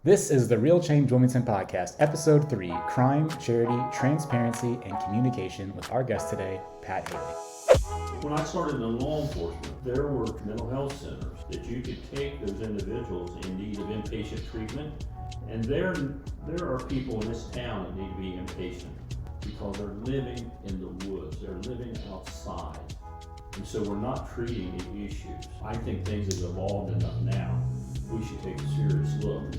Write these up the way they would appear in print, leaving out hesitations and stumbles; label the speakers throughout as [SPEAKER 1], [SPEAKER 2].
[SPEAKER 1] This is the Real Change Wilmington podcast, episode 3, Crime, Charity, Transparency, and Communication, with our guest today, Pat Haley.
[SPEAKER 2] When I started in law enforcement, there were mental health centers that you could take those individuals in need of inpatient treatment. And there are people in this town that need to be inpatient because they're living in the woods, they're living outside. And so we're not treating the issues. I think things have evolved enough now. We should take a serious look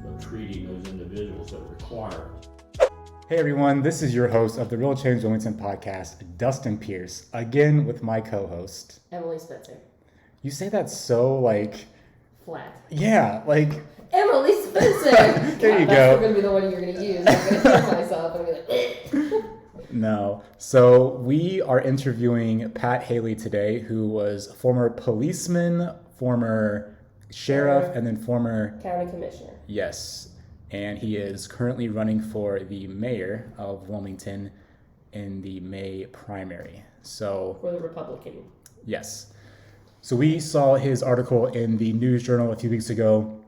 [SPEAKER 2] of treating those individuals that require it.
[SPEAKER 1] Hey everyone, this is your host of the Real Change Wilmington podcast, Dustin Pierce, again with my co-host,
[SPEAKER 3] Emily Spencer.
[SPEAKER 1] You say that so
[SPEAKER 3] flat.
[SPEAKER 1] Yeah,
[SPEAKER 3] Emily Spencer!
[SPEAKER 1] There you go.
[SPEAKER 3] That's going to be the one you're going to use. I'm going to hear myself. I'm going to
[SPEAKER 1] No. So we are interviewing Pat Haley today, who was former policeman, former sheriff, and then former
[SPEAKER 3] county commissioner.
[SPEAKER 1] Yes. And he is currently running for the mayor of Wilmington in the May primary. So
[SPEAKER 3] For the Republican.
[SPEAKER 1] Yes. So we saw his article in the News Journal a few weeks ago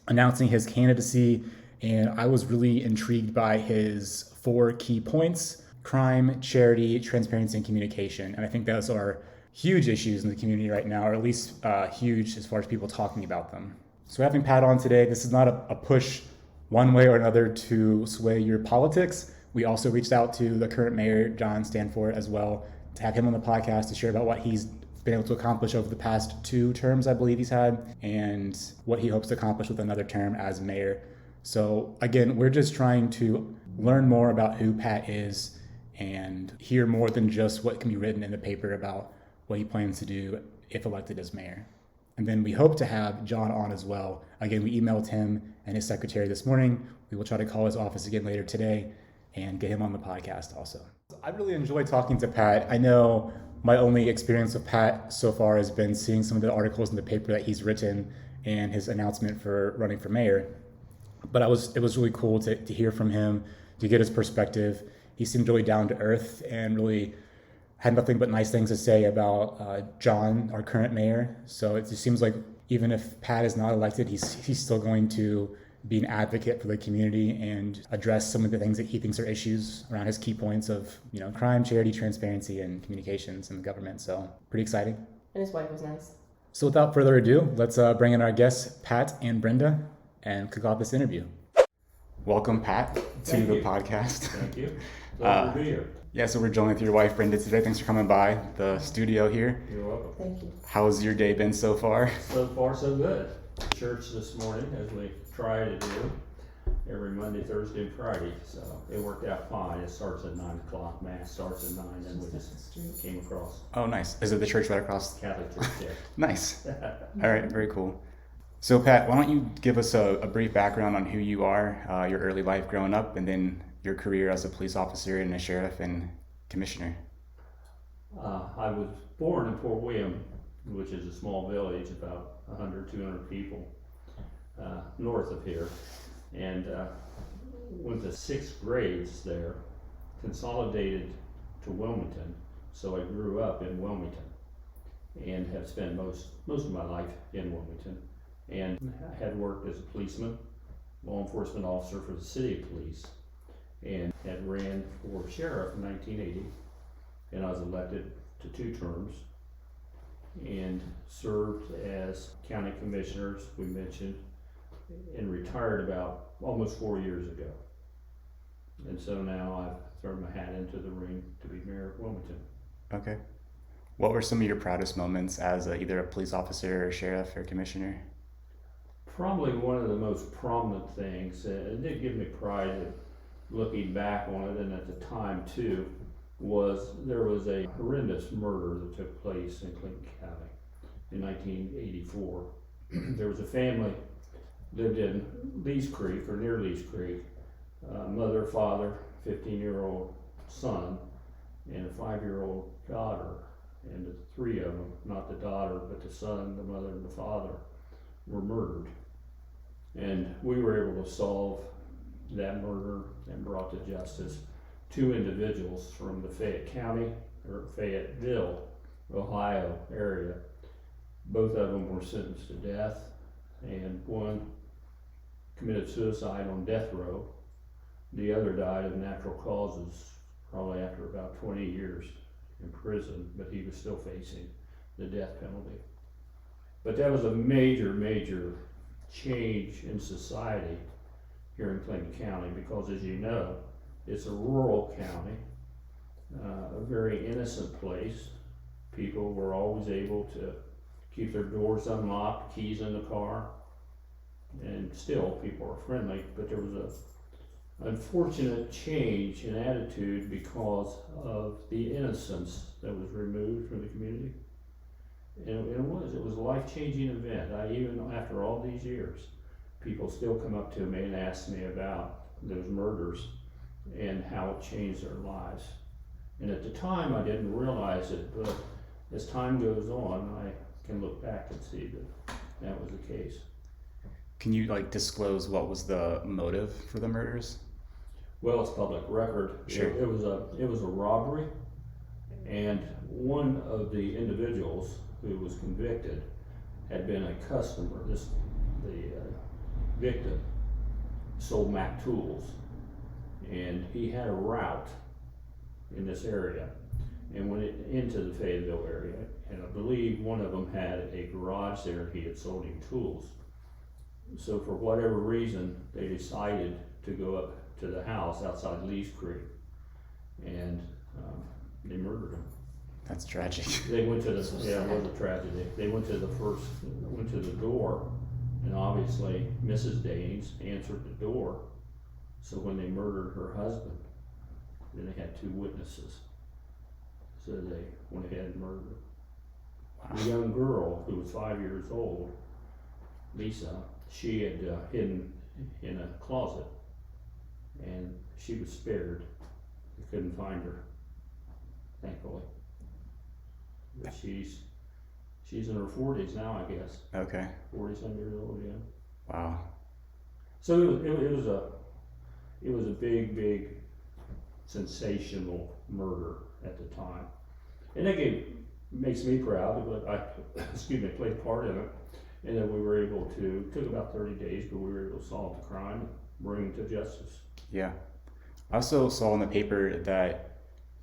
[SPEAKER 1] announcing his candidacy, and I was really intrigued by his 4 key points: crime, charity, transparency, and communication. And I think those are huge issues in the community right now, or at least huge as far as people talking about them. So having Pat on today, this is not a push one way or another to sway your politics. We also reached out to the current mayor, John Stanforth, as well, to have him on the podcast to share about what he's been able to accomplish over the past 2 terms, I believe he's had, and what he hopes to accomplish with another term as mayor. So again, we're just trying to learn more about who Pat is and hear more than just what can be written in the paper about what he plans to do if elected as mayor. And then we hope to have John on as well. Again, we emailed him and his secretary this morning. We will try to call his office again later today and get him on the podcast also. I really enjoyed talking to Pat. I know my only experience with Pat so far has been seeing some of the articles in the paper that he's written and his announcement for running for mayor. But it was really cool to hear from him, to get his perspective. He seemed really down to earth and really had nothing but nice things to say about John, our current mayor. So it just seems like even if Pat is not elected, he's still going to be an advocate for the community and address some of the things that he thinks are issues around his key points of, crime, charity, transparency, and communications in the government. So pretty exciting.
[SPEAKER 3] And his wife was nice.
[SPEAKER 1] So without further ado, let's bring in our guests, Pat and Brenda, and kick off this interview. Welcome, Pat, to the podcast.
[SPEAKER 2] Thank you. Glad to be here.
[SPEAKER 1] Yeah, so we're joined with your wife, Brenda, today. Thanks for coming by the studio here.
[SPEAKER 2] You're welcome.
[SPEAKER 3] Thank you.
[SPEAKER 1] How's your day been so far?
[SPEAKER 2] So far, so good. Church this morning, as we try to do every Monday, Thursday, and Friday. So it worked out fine. It starts at 9 o'clock. Mass starts at 9, and we just came across.
[SPEAKER 1] Oh, nice. Is it the church right across?
[SPEAKER 2] Catholic church, yeah.
[SPEAKER 1] Nice. All right, very cool. So, Pat, why don't you give us a brief background on who you are, your early life growing up, and then your career as a police officer and a sheriff and commissioner?
[SPEAKER 2] I was born in Fort William, which is a small village, about 100, 200 people north of here, and went to 6th grades there, consolidated to Wilmington, so I grew up in Wilmington and have spent most of my life in Wilmington, and I had worked as a policeman, law enforcement officer for the city of police, and had ran for sheriff in 1980, and I was elected to 2 terms and served as county commissioner, as we mentioned, and retired about almost 4 years ago. And so now I've thrown my hat into the ring to be mayor of Wilmington.
[SPEAKER 1] Okay. What were some of your proudest moments as either a police officer or sheriff or commissioner?
[SPEAKER 2] Probably one of the most prominent things, and it did give me pride looking back on it, and at the time too, was there was a horrendous murder that took place in Clinton County in 1984. There was a family lived in Lee's Creek, or near Lee's Creek, mother, father, 15-year-old son, and a 5-year-old daughter. And the 3 of them, not the daughter, but the son, the mother, and the father, were murdered. And we were able to solve that murder and brought to justice 2 individuals from the Fayetteville, Ohio area. Both of them were sentenced to death, and one committed suicide on death row. The other died of natural causes, probably after about 20 years in prison, but he was still facing the death penalty. But that was a major, major change in society here in Clinton County, because as you know, it's a rural county, a very innocent place. People were always able to keep their doors unlocked, keys in the car, and still people are friendly, but there was a unfortunate change in attitude because of the innocence that was removed from the community. And it was a life-changing event. Even after all these years, people still come up to me and ask me about those murders and how it changed their lives. And at the time, I didn't realize it, but as time goes on, I can look back and see that was the case.
[SPEAKER 1] Can you disclose what was the motive for the murders?
[SPEAKER 2] Well, it's public record.
[SPEAKER 1] Sure.
[SPEAKER 2] It was a robbery, and one of the individuals who was convicted had been a customer. The victim sold Mac tools, and he had a route in this area and went into the Fayetteville area, and I believe one of them had a garage there. He had sold him tools. So for whatever reason, they decided to go up to the house outside Lee's Creek, and they murdered him.
[SPEAKER 1] That's tragic.
[SPEAKER 2] They went to it was a tragedy. They went to the door, and obviously Mrs. Daines answered the door. So when they murdered her husband, then they had 2 witnesses. So they went ahead and murdered her.
[SPEAKER 1] Wow.
[SPEAKER 2] The young girl, who was 5 years old, Lisa, she had hidden in a closet, and she was spared. They couldn't find her, thankfully. But she's in her 40s now, I guess.
[SPEAKER 1] Okay.
[SPEAKER 2] 40-some years old, yeah.
[SPEAKER 1] Wow.
[SPEAKER 2] So it was a big sensational murder at the time, and that makes me proud. But I played a part in it, and then we were able to. Took about 30 days, but we were able to solve the crime and bring him to justice.
[SPEAKER 1] Yeah. I also saw in the paper that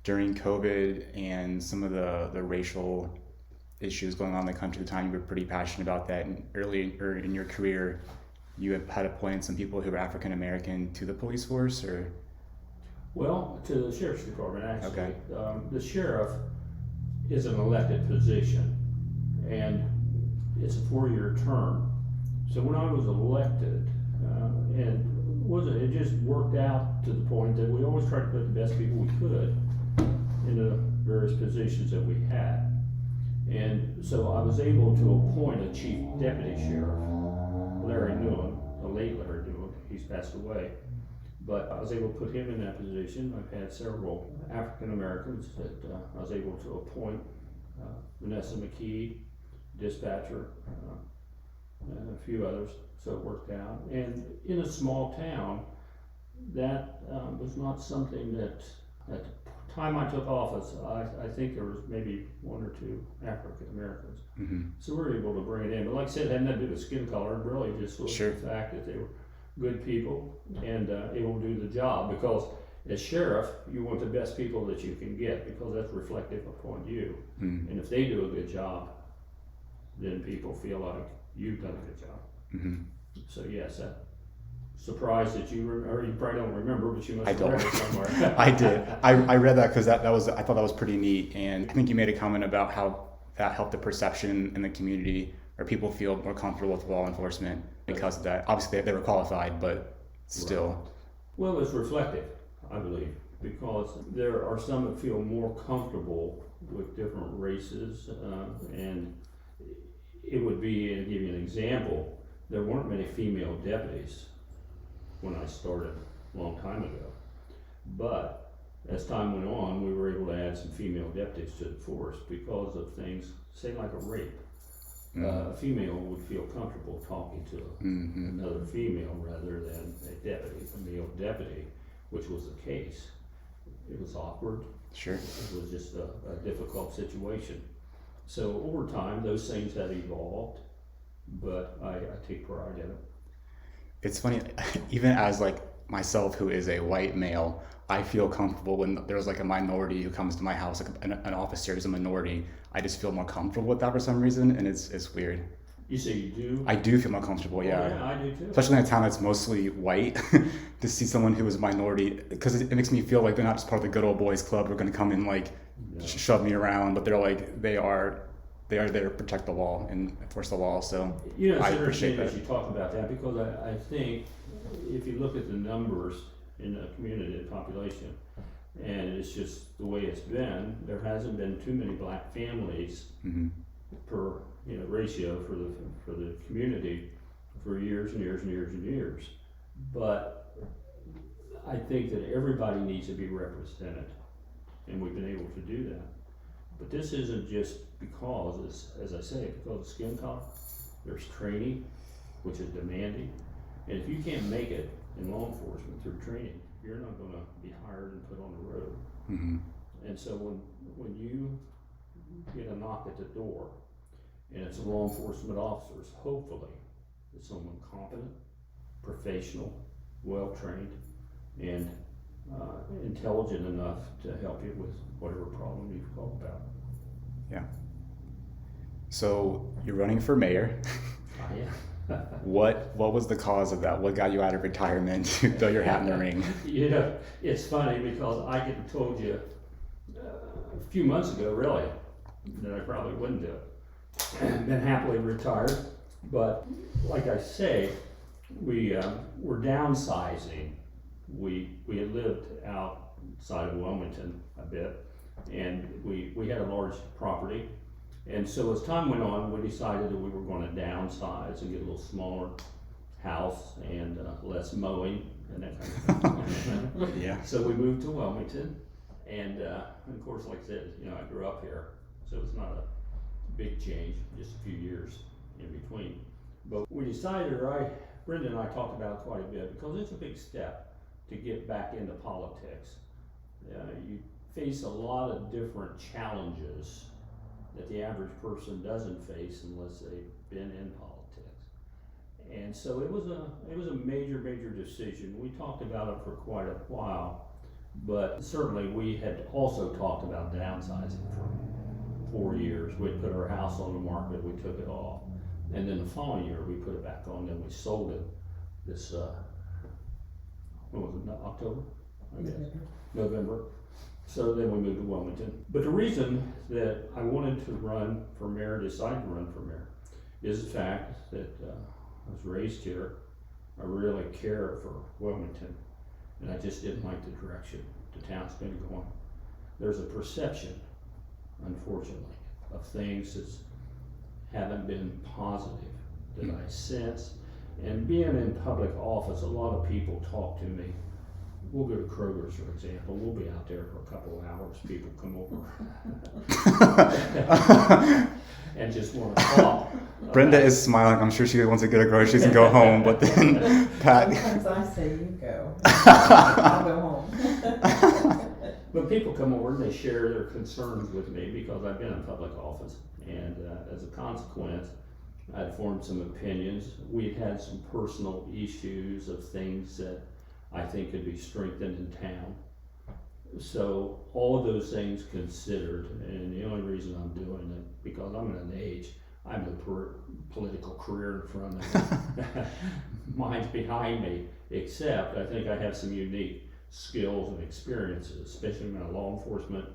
[SPEAKER 1] during COVID and some of the racial issues going on in the country at the time, you were pretty passionate about that. And early in your career, you had appointed some people who were African American to the police force, or?
[SPEAKER 2] Well, to the sheriff's department, actually.
[SPEAKER 1] Okay.
[SPEAKER 2] The sheriff is an elected position, and it's a 4-year term. So when I was elected, it just worked out to the point that we always tried to put the best people we could in the various positions that we had. And so I was able to appoint a chief deputy sheriff, Larry Newland, the late Larry Newland. He's passed away. But I was able to put him in that position. I've had several African Americans that I was able to appoint. Vanessa McKee, dispatcher, and a few others. So it worked out. And in a small town, that was not something that, at the time I took office, I think there was maybe 1 or 2 African Americans.
[SPEAKER 1] Mm-hmm.
[SPEAKER 2] So we were able to bring it in. But like I said, it had nothing to do with skin color. It really just was
[SPEAKER 1] Sure.
[SPEAKER 2] the fact that they were good people and able to do the job. Because as sheriff, you want the best people that you can get, because that's reflective upon you.
[SPEAKER 1] Mm-hmm.
[SPEAKER 2] And if they do a good job, then people feel like you've done a good job.
[SPEAKER 1] Mm-hmm.
[SPEAKER 2] So yes, surprised that you probably don't remember, but you must
[SPEAKER 1] I
[SPEAKER 2] have
[SPEAKER 1] don't.
[SPEAKER 2] read it somewhere.
[SPEAKER 1] I did. I read that because I thought that was pretty neat, and I think you made a comment about how that helped the perception in the community, or people feel more comfortable with law enforcement because of that. Obviously, they were qualified, but still.
[SPEAKER 2] Right. Well, it's reflective, I believe, because there are some that feel more comfortable with different races, and it would be, to give you an example, there weren't many female deputies when I started a long time ago. But as time went on, we were able to add some female deputies to the force because of things, say like a rape. A female would feel comfortable talking to another female rather than a male deputy, which was the case. It was awkward.
[SPEAKER 1] Sure.
[SPEAKER 2] It was just a difficult situation. So over time, those things have evolved, but I take pride in it.
[SPEAKER 1] It's funny, even as like myself, who is a white male, I feel comfortable when there's like a minority who comes to my house, like an officer who's a minority. I just feel more comfortable with that for some reason, and it's weird.
[SPEAKER 2] You say you do?
[SPEAKER 1] I do feel more comfortable,
[SPEAKER 2] Oh, yeah, I do too.
[SPEAKER 1] especially in a town that's mostly white. To see someone who is a minority, because it makes me feel like they're not just part of the good old boys club. They're going to come and like shove me around, but they are there to protect the law and enforce the law. So
[SPEAKER 2] You know, it's
[SPEAKER 1] I
[SPEAKER 2] interesting
[SPEAKER 1] appreciate
[SPEAKER 2] that
[SPEAKER 1] that.
[SPEAKER 2] you talk about that, because I think if you look at the numbers in the community, the population, and it's just the way it's been, there hasn't been too many black families
[SPEAKER 1] Hmm.
[SPEAKER 2] per ratio for the community for years and years and years and years. But I think that everybody needs to be represented, and we've been able to do that. But this isn't just because, as I say, because of skin color. There's training, which is demanding, and if you can't make it in law enforcement through training, you're not going to be hired and put on the road.
[SPEAKER 1] Hmm.
[SPEAKER 2] And so when you get a knock at the door, and it's a law enforcement officers, hopefully it's someone competent, professional, well-trained, and intelligent enough to help you with whatever problem you've called about.
[SPEAKER 1] Yeah. So you're running for mayor.
[SPEAKER 2] I am.
[SPEAKER 1] What was the cause of that? What got you out of retirement to throw your hat in the ring?
[SPEAKER 2] You know, it's funny because I could have told you a few months ago, really, that I probably wouldn't do it. Been happily retired, but like I say, we're downsizing. We had lived outside of Wilmington a bit, and we had a large property. And so as time went on, we decided that we were going to downsize and get a little smaller house and less mowing and that kind of thing.
[SPEAKER 1] Yeah.
[SPEAKER 2] So we moved to Wilmington, and of course, like I said, I grew up here, so it's not a big change, just a few years in between. But we decided, Brenda and I talked about it quite a bit, because it's a big step to get back into politics. You face a lot of different challenges that the average person doesn't face unless they've been in politics. And so it was a major decision. We talked about it for quite a while, but certainly we had also talked about downsizing for 4 years. We put our house on the market, we took it off, and then the following year we put it back on, then we sold it this what was it, October? I guess. November. So then we moved to Wilmington. But the reason that I wanted to run for mayor, decided to run for mayor, is the fact that I was raised here. I really care for Wilmington, and I just didn't like the direction the town's been going. There's a perception, unfortunately, of things that haven't been positive that I sense. And being in public office, a lot of people talk to me. We'll go to Kroger's, for example. We'll be out there for a couple of hours. People come over and just want to talk.
[SPEAKER 1] Brenda is smiling. I'm sure she wants to get her groceries and go home, but then Pat.
[SPEAKER 4] Sometimes I say you go. I'll go home.
[SPEAKER 2] But people come over and they share their concerns with me because I've been in public office. And as a consequence, I'd formed some opinions. We'd had some personal issues of things that I think could be strengthened in town. So all of those things considered, and the only reason I'm doing it, because I'm at an age, I have a political career in front of me. Mine's behind me, except I think I have some unique skills and experiences, especially in law enforcement,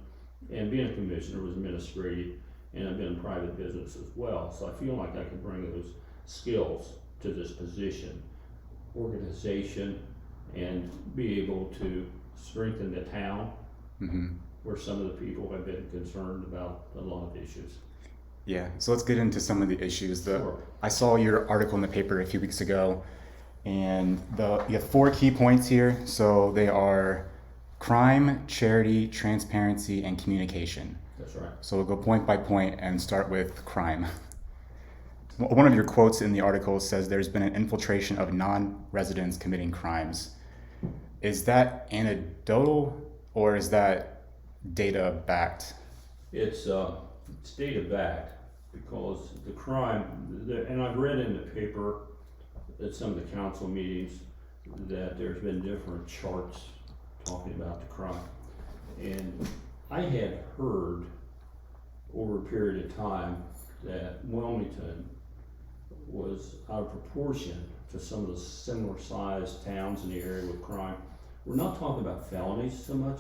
[SPEAKER 2] and being a commissioner was administrative, and I've been in private business as well. So I feel like I can bring those skills to this position, organization, and be able to strengthen the town where some of the people have been concerned about a lot of issues.
[SPEAKER 1] Yeah, so let's get into some of the issues.
[SPEAKER 2] Sure.
[SPEAKER 1] I saw your article in the paper a few weeks ago, and you have 4 key points here. So they are crime, charity, transparency, and communication.
[SPEAKER 2] That's right.
[SPEAKER 1] So we'll go point by point and start with crime. One of your quotes in the article says there's been an infiltration of non-residents committing crimes. Is that anecdotal or is that data backed?
[SPEAKER 2] It's data backed because the crime, and I've read in the paper at some of the council meetings that there's been different charts talking about the crime. And I had heard over a period of time that Wilmington was out of proportion to some of the similar sized towns in the area with crime. We're not talking about felonies so much,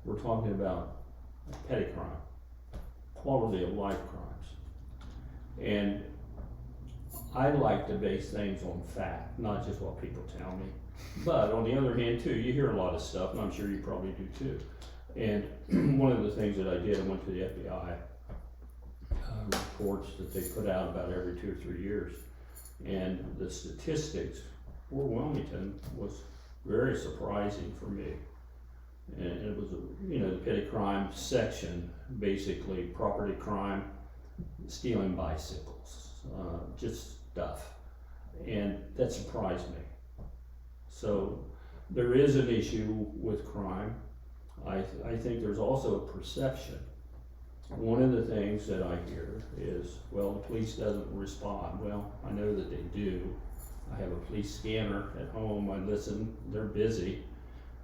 [SPEAKER 2] we're talking about petty crime, quality of life crimes. And I like to base things on fact, not just what people tell me. But on the other hand too, you hear a lot of stuff, and I'm sure you probably do too. And one of the things that I did, I went to the FBI reports that they put out about every 2 or 3 years. And the statistics for Wilmington was very surprising for me. And it was, the petty crime section, basically property crime, stealing bicycles, just stuff. And that surprised me. So there is an issue with crime. I think there's also a perception. One of the things that I hear is, well, the police doesn't respond. Well, I know that they do. I have a police scanner at home, I listen, they're busy.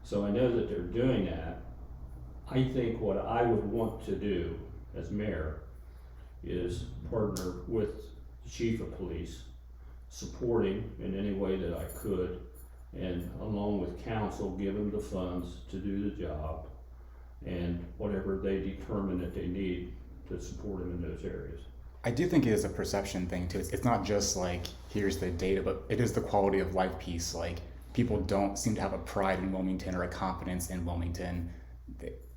[SPEAKER 2] So I know that they're doing that. I think what I would want to do as mayor is partner with the chief of police, supporting in any way that I could, and along with council, give them the funds to do the job and whatever they determine that they need to support them in those areas.
[SPEAKER 1] I do think it is a perception thing too. It's not just like, here's the data, but it is the quality of life piece. Like, people don't seem to have a pride in Wilmington or a confidence in Wilmington.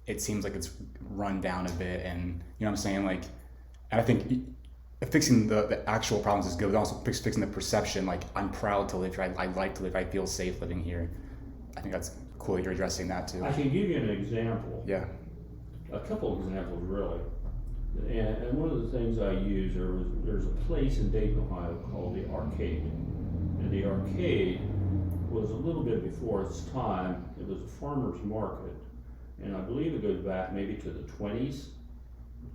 [SPEAKER 1] It seems like it's run down a bit, and you know what I'm saying? Like, and I think fixing the actual problems is good, but also fixing the perception. Like, I'm proud to live here, I like to live, I feel safe living here. I think that's cool that you're addressing that too.
[SPEAKER 2] I can give you an example.
[SPEAKER 1] Yeah.
[SPEAKER 2] A couple of examples really. And one of the things I use, there's a place in Dayton, Ohio called the Arcade. And the Arcade was a little bit before its time. It was a farmer's market. And I believe it goes back maybe to the 20s,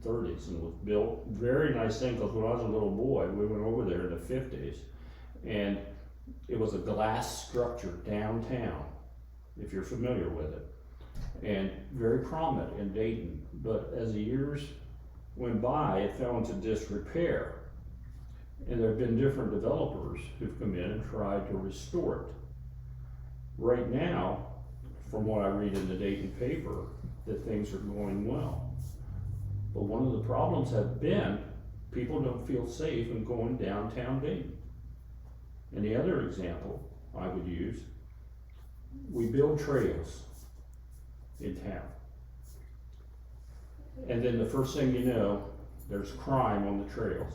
[SPEAKER 2] 30s, and it was built. Very nice thing, because when I was a little boy, we went over there in the 50s. And it was a glass structure downtown, if you're familiar with it. And very prominent in Dayton. But as the years went by, it fell into disrepair. And there have been different developers who've come in and tried to restore it. Right now, from what I read in the Dayton paper, that things are going well. But one of the problems have been, people don't feel safe in going downtown Dayton. And the other example I would use, we build trails in town. And then the first thing you know, there's crime on the trails.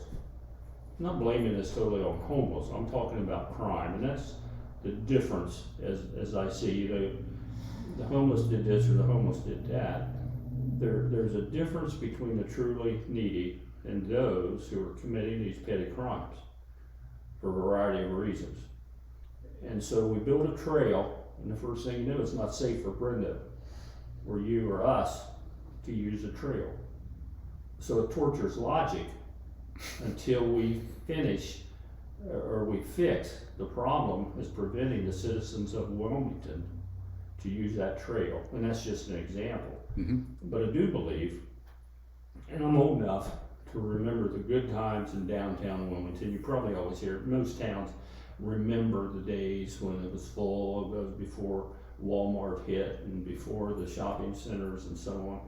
[SPEAKER 2] I'm not blaming this totally on homeless, I'm talking about crime, and that's the difference as I see. The homeless did this or the homeless did that. There's a difference between the truly needy and those who are committing these petty crimes for a variety of reasons. And so we build a trail, and the first thing you know, it's not safe for Brenda or you or us to use a trail. So it tortures logic until we finish or we fix the problem is preventing the citizens of Wilmington to use that trail. And that's just an example.
[SPEAKER 1] Mm-hmm.
[SPEAKER 2] But I do believe, and I'm old enough to remember the good times in downtown Wilmington. You probably always hear it. Most towns remember the days when it was full. It was before Walmart hit and before the shopping centers and so on.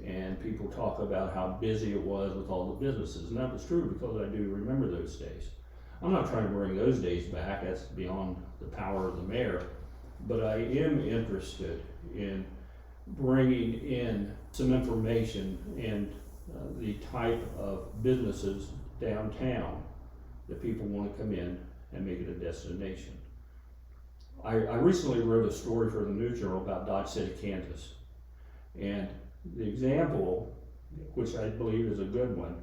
[SPEAKER 2] And people talk about how busy it was with all the businesses. And that was true, because I do remember those days. I'm not trying to bring those days back. That's beyond the power of the mayor. But I am interested in bringing in some information and the type of businesses downtown that people want to come in and make it a destination. I recently wrote a story for the News Journal about Dodge City, Kansas. And the example, which I believe is a good one,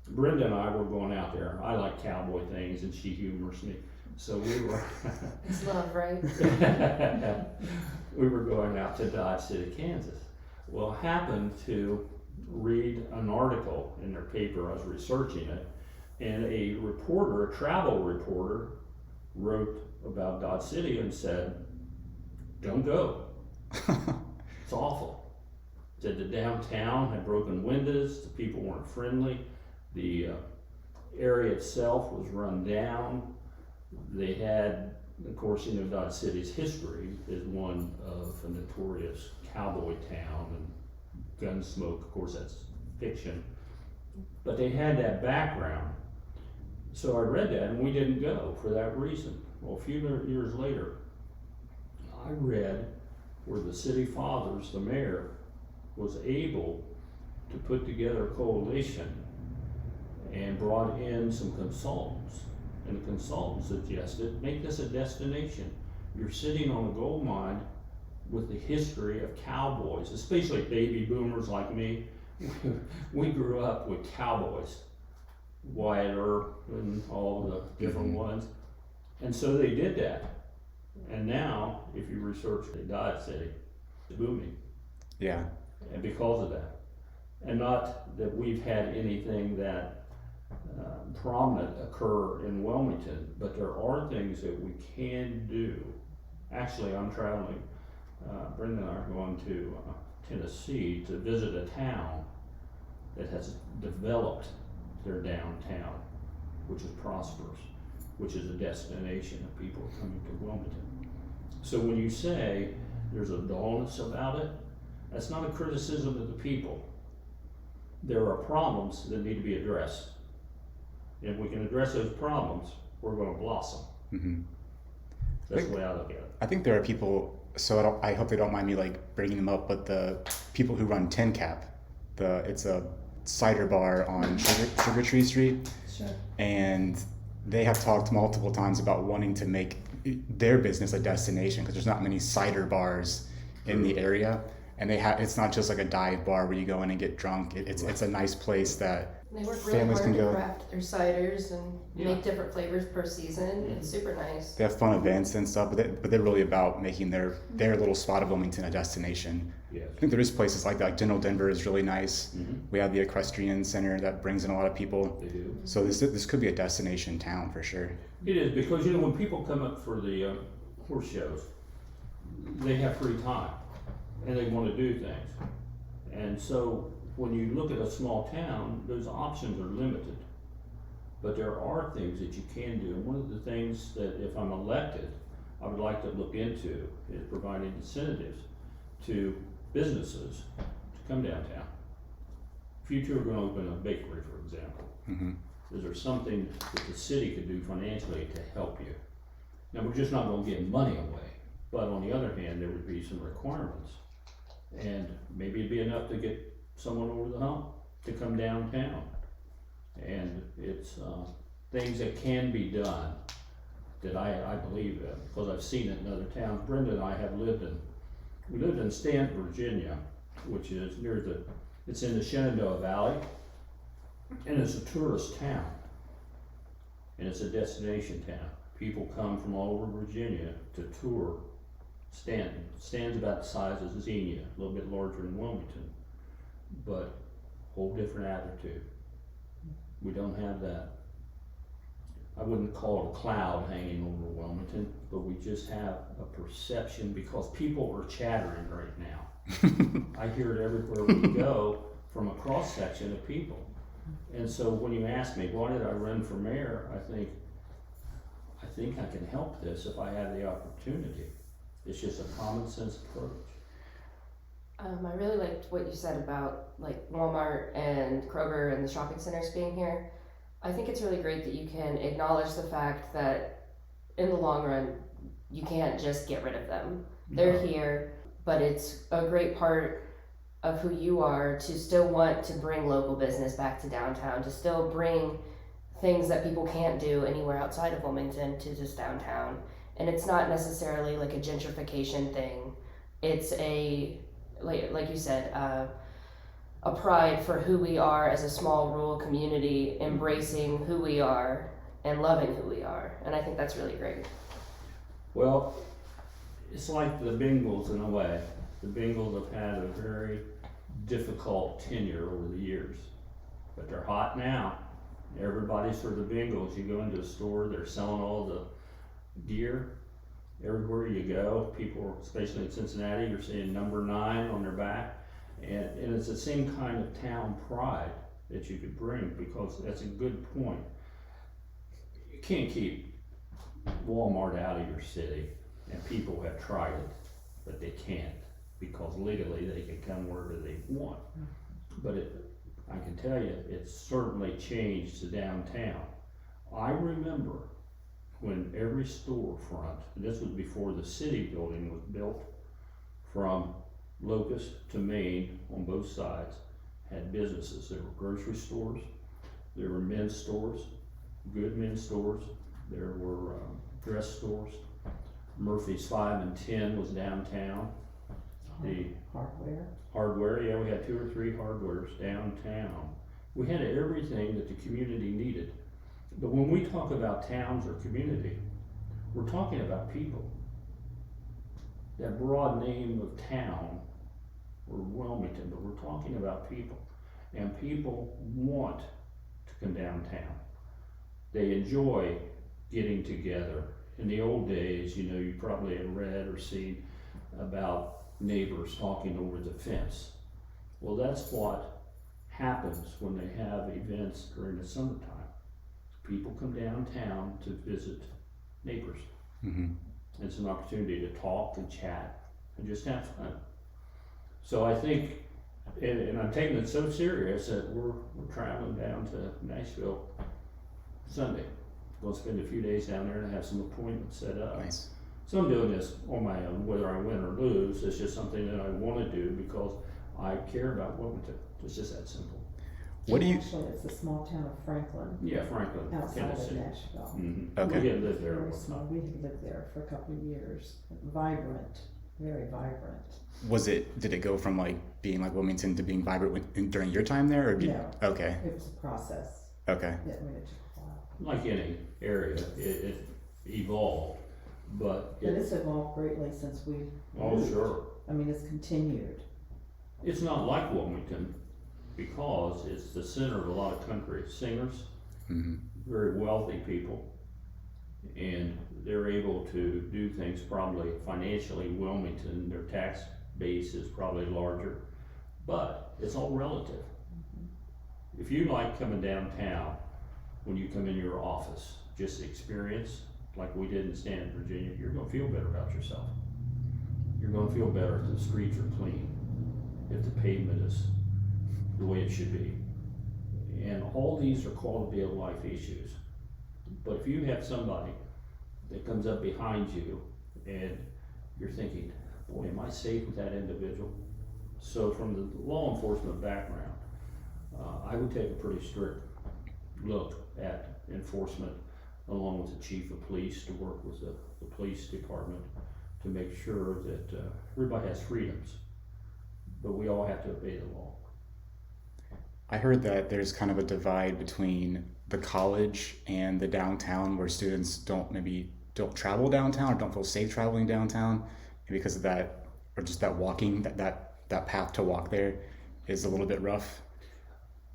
[SPEAKER 2] Brenda and I were going out there. I like cowboy things and she humors me. So we were
[SPEAKER 3] It's love, right?
[SPEAKER 2] we were going out to Dodge City, Kansas. Well, I happened to read an article in their paper. I was researching it, and a reporter, a travel reporter, wrote about Dodge City and said, don't go. It's awful. Said the downtown had broken windows, the people weren't friendly, the area itself was run down. They had, of course, Dodge City's history is one of a notorious cowboy town, and Gunsmoke, of course, that's fiction. But they had that background. So I read that, and we didn't go for that reason. Well, a few years later, I read where the city fathers, the mayor, was able to put together a coalition and brought in some consultants. And the consultants suggested, make this a destination. You're sitting on a gold mine with the history of cowboys, especially baby boomers like me. We grew up with cowboys, Wyatt Earp and all the different ones. And so they did that. And now, if you research the Dodge City, it's booming.
[SPEAKER 1] Yeah.
[SPEAKER 2] And because of that. And not that we've had anything that prominent occur in Wilmington, but there are things that we can do. Actually, I'm traveling, Brenda and I are going to Tennessee to visit a town that has developed their downtown, which is prosperous, which is a destination of people coming to Wilmington. So when you say there's a dullness about it, that's not a criticism of the people. There are problems that need to be addressed. If we can address those problems, we're going to blossom.
[SPEAKER 1] Mm-hmm.
[SPEAKER 2] That's the way I look at it.
[SPEAKER 1] I think there are people, so I hope they don't mind me like bringing them up, but the people who run Tin Cap, it's a cider bar on Sugar Tree Street.
[SPEAKER 4] Sure.
[SPEAKER 1] And they have talked multiple times about wanting to make their business a destination because there's not many cider bars in the area. And it's not just like a dive bar where you go in and get drunk. It's a nice place that
[SPEAKER 3] They work really
[SPEAKER 1] families
[SPEAKER 3] hard
[SPEAKER 1] can
[SPEAKER 3] to
[SPEAKER 1] go.
[SPEAKER 3] craft their ciders and
[SPEAKER 2] Yeah.
[SPEAKER 3] make different flavors per season. It's super nice.
[SPEAKER 1] They have fun events and stuff, but they're really about making their little spot of Wilmington a destination.
[SPEAKER 2] Yes.
[SPEAKER 1] I think there is places like that. Like General Denver is really nice.
[SPEAKER 2] Mm-hmm.
[SPEAKER 1] We have the Equestrian Center that brings in a lot of people.
[SPEAKER 2] They do.
[SPEAKER 1] So this could be a destination town for sure.
[SPEAKER 2] It is, because when people come up for the horse shows, they have free time and they want to do things. And so when you look at a small town, those options are limited. But there are things that you can do. And one of the things that if I'm elected, I would like to look into is providing incentives to businesses to come downtown. If you two are going to open a bakery, for example,
[SPEAKER 1] Mm-hmm.
[SPEAKER 2] is there something that the city could do financially to help you? Now, we're just not going to give money away, but on the other hand, there would be some requirements. And maybe it'd be enough to get someone over the hump to come downtown. And it's things that can be done that I believe in, because I've seen it in other towns. Brenda and I have lived in Stanton, Virginia, which is it's in the Shenandoah Valley, and it's a tourist town. And it's a destination town. People come from all over Virginia to tour Stanton. Stanton's about the size of Xenia, a little bit larger than Wilmington, but whole different attitude. We don't have that. I wouldn't call it a cloud hanging over Wilmington, but we just have a perception because people are chattering right now. I hear it everywhere we go from a cross section of people. And so when you ask me, why did I run for mayor? I think I can help this if I have the opportunity. It's just a common sense approach.
[SPEAKER 3] I really liked what you said about like Walmart and Kroger and the shopping centers being here. I think it's really great that you can acknowledge the fact that in the long run, you can't just get rid of them. They're here, but it's a great part of who you are to still want to bring local business back to downtown, to still bring things that people can't do anywhere outside of Wilmington to just downtown. And it's not necessarily like a gentrification thing. It's like you said, a pride for who we are as a small rural community, embracing who we are and loving who we are. And I think that's really great.
[SPEAKER 2] Well, it's like the Bengals in a way. The Bengals have had a very difficult tenure over the years, but they're hot now. Everybody's for the Bengals. You go into a store, they're selling all the gear. Everywhere you go, people, especially in Cincinnati, you're seeing number 9 on their back. And it's the same kind of town pride that you could bring, because that's a good point. You can't keep Walmart out of your city, and people have tried it, but they can't, because legally they can come wherever they want. But I can tell you, it's certainly changed the downtown. I remember when every storefront, and this was before the city building was built, from Locust to Main on both sides, had businesses. There were grocery stores, there were men's stores, good men's stores, there were dress stores. Murphy's 5 and 10 was downtown. The hardware, yeah, we had 2 or 3 hardwares downtown. We had everything that the community needed. But when we talk about towns or community, we're talking about people. That broad name of town, or Wilmington, but we're talking about people. And people want to come downtown. They enjoy getting together. In the old days, you know, you probably have read or seen about neighbors talking over the fence. Well, that's what happens when they have events during the summertime. People come downtown to visit neighbors.
[SPEAKER 1] Mm-hmm.
[SPEAKER 2] It's an opportunity to talk and chat and just have fun. So I think, and I'm taking it so serious that we're traveling down to Nashville Sunday. We'll spend a few days down there and have some appointments set up.
[SPEAKER 1] Nice.
[SPEAKER 2] So I'm doing this on my own, whether I win or lose. It's just something that I want to do because I care about Wilmington. It's just that simple.
[SPEAKER 1] What do you?
[SPEAKER 4] Actually, it's a small town of Franklin,
[SPEAKER 2] Yeah, Franklin,
[SPEAKER 4] outside of
[SPEAKER 2] Tennessee.
[SPEAKER 4] Nashville.
[SPEAKER 2] Mm-hmm.
[SPEAKER 1] Okay.
[SPEAKER 2] We had lived there
[SPEAKER 4] Very
[SPEAKER 2] one
[SPEAKER 4] small.
[SPEAKER 2] time.
[SPEAKER 4] We had lived there for a couple of years. Vibrant, very vibrant.
[SPEAKER 1] Did it go from like being like Wilmington to being vibrant during your time there, or
[SPEAKER 4] No.
[SPEAKER 1] Okay.
[SPEAKER 4] It was a process.
[SPEAKER 1] Okay.
[SPEAKER 4] It took a while.
[SPEAKER 2] Like any area, it evolved, but
[SPEAKER 4] But it's evolved greatly since we.
[SPEAKER 2] oh
[SPEAKER 4] moved.
[SPEAKER 2] sure.
[SPEAKER 4] I mean, it's continued.
[SPEAKER 2] It's not like Wilmington because it's the center of a lot of country singers,
[SPEAKER 1] Mm-hmm.
[SPEAKER 2] very wealthy people, and they're able to do things probably financially. Wilmington, their tax base is probably larger, but it's all relative. If you like coming downtown, when you come in your office, just experience like we did in Stanton, Virginia, you're gonna feel better about yourself. You're gonna feel better if the streets are clean, if the pavement is the way it should be. And all these are quality of life issues. But if you have somebody that comes up behind you and you're thinking, boy, am I safe with that individual? So from the law enforcement background, I would take a pretty strict look at enforcement along with the chief of police to work with the police department to make sure that everybody has freedoms, but we all have to obey the law.
[SPEAKER 1] I heard that there's kind of a divide between the college and the downtown where students don't travel downtown or don't feel safe traveling downtown, and because of that, or just that walking, that path to walk there is a little bit rough.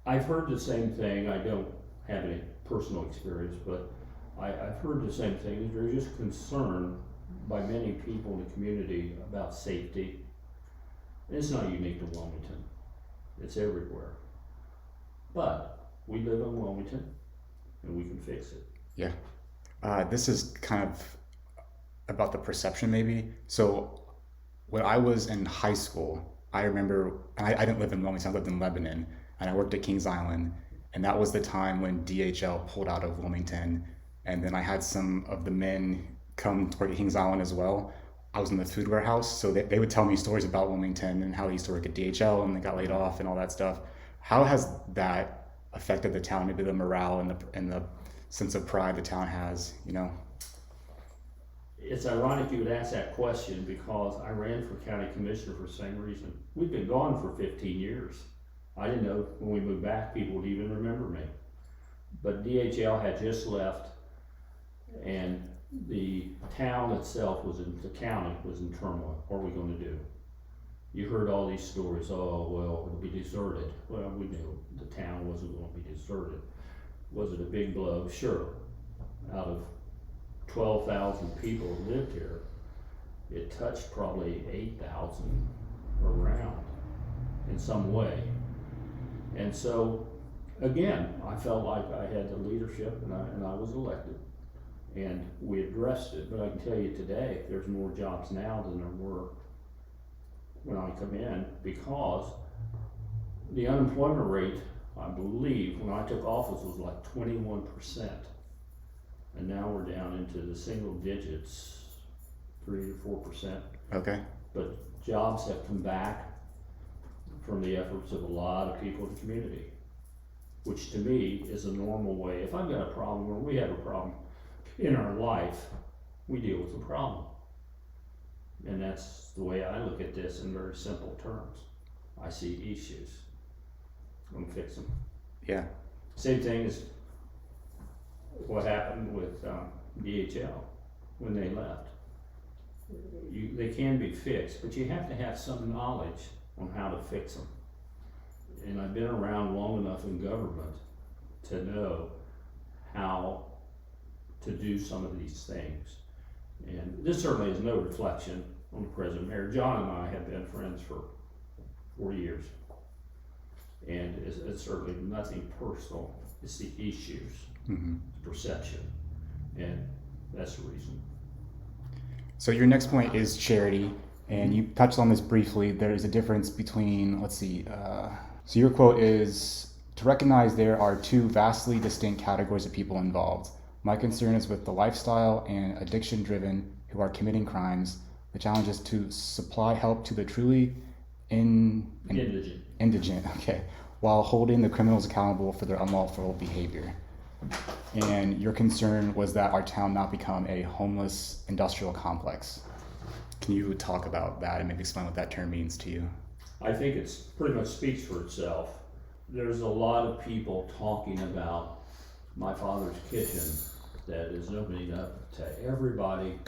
[SPEAKER 2] I've heard the same thing. I don't have any personal experience, but I've heard the same thing. There's just concern by many people in the community about safety. And it's not unique to Wilmington. It's everywhere. But we live in Wilmington and we can fix it.
[SPEAKER 1] Yeah. This is kind of about the perception maybe. So when I was in high school, I remember, I didn't live in Wilmington, I lived in Lebanon, and I worked at Kings Island, and that was the time when DHL pulled out of Wilmington, and then I had some of the men come to work at Kings Island as well. I was in the food warehouse, so they would tell me stories about Wilmington and how they used to work at DHL and they got laid off and all that stuff. How has that affected the town, maybe the morale and the sense of pride the town has, you know?
[SPEAKER 2] It's ironic you would ask that question because I ran for county commissioner for the same reason. We've been gone for 15 years. I didn't know when we moved back people would even remember me. But DHL had just left and the town itself the county was in turmoil. What are we going to do? You heard all these stories, oh, well, it'll be deserted. Well, we knew the town wasn't going to be deserted. Was it a big blow? Sure. Out of 12,000 people who lived here, it touched probably 8,000 around in some way. And so, again, I felt like I had the leadership and I was elected. And we addressed it, but I can tell you today, there's more jobs now than there were when I come in, because the unemployment rate, I believe, when I took office was like 21%. And now we're down into the single digits, 3 to 4%.
[SPEAKER 1] Okay.
[SPEAKER 2] But jobs have come back from the efforts of a lot of people in the community, which to me is a normal way. If I've got a problem or we have a problem in our life, we deal with the problem. And that's the way I look at this in very simple terms. I see issues, I'm gonna fix them.
[SPEAKER 1] Yeah.
[SPEAKER 2] Same thing as what happened with DHL when they left. They can be fixed, but you have to have some knowledge on how to fix them. And I've been around long enough in government to know how to do some of these things. And this certainly is no reflection on the present mayor. John and I have been friends for 40 years. And it's certainly nothing personal, it's the issues,
[SPEAKER 1] Mm-hmm.
[SPEAKER 2] perception, and that's the reason.
[SPEAKER 1] So your next point is charity, and you touched on this briefly. There is a difference between, let's see, so your quote is, to recognize there are two vastly distinct categories of people involved. My concern is with the lifestyle and addiction-driven who are committing crimes. The challenge is to supply help to the truly indigent, okay, while holding the criminals accountable for their unlawful behavior. And your concern was that our town not become a homeless industrial complex. Can you talk about that and maybe explain what that term means to you?
[SPEAKER 2] I think it's pretty much speaks for itself. There's a lot of people talking about my father's kitchen that is opening up to everybody,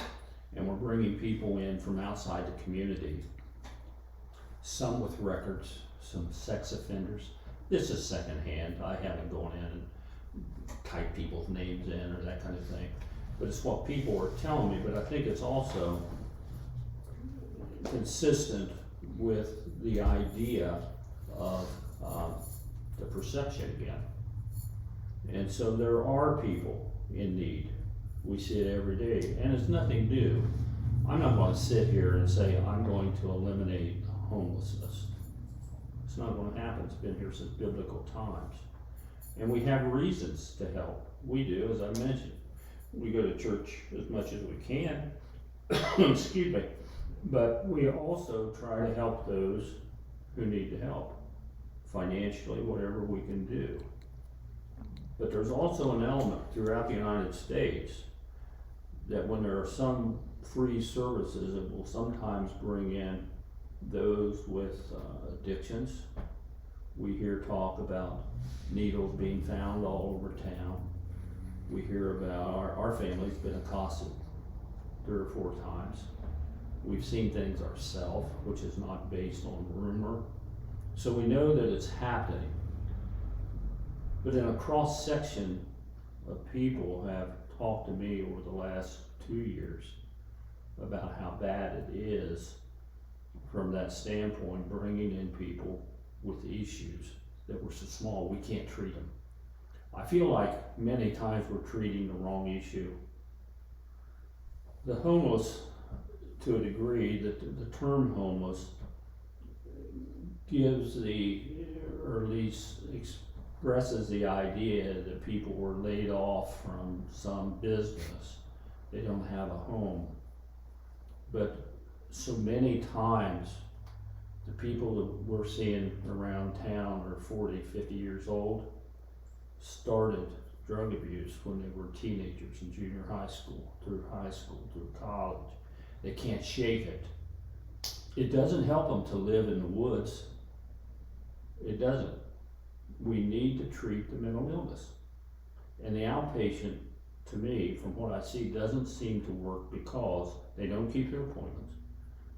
[SPEAKER 2] and we're bringing people in from outside the community. Some with records, some sex offenders. This is secondhand. I haven't gone in and typed people's names in or that kind of thing. But it's what people are telling me, but I think it's also consistent with the idea of the perception again. And so there are people in need. We see it every day, and it's nothing new. I'm not going to sit here and say I'm going to eliminate homelessness. It's not going to happen. It's been here since biblical times. And we have reasons to help. We do, as I mentioned. We go to church as much as we can, excuse me, but we also try to help those who need the help, financially, whatever we can do. But there's also an element throughout the United States that when there are some free services, it will sometimes bring in those with addictions. We hear talk about needles being found all over town. We hear about our family's been accosted 3 or 4 times. We've seen things ourselves, which is not based on rumor. So we know that it's happening. But in a cross section of people have talked to me over the last 2 years about how bad it is from that standpoint, bringing in people with issues that were so small we can't treat them. I feel like many times we're treating the wrong issue. The homeless, to a degree, the term homeless gives or at least expresses the idea that people were laid off from some business. They don't have a home. But so many times, the people that we're seeing around town are 40, 50 years old, started drug abuse when they were teenagers in junior high school, through college. They can't shake it. It doesn't help them to live in the woods. It doesn't. We need to treat the mental illness. And the outpatient, to me, from what I see, doesn't seem to work because they don't keep their appointments.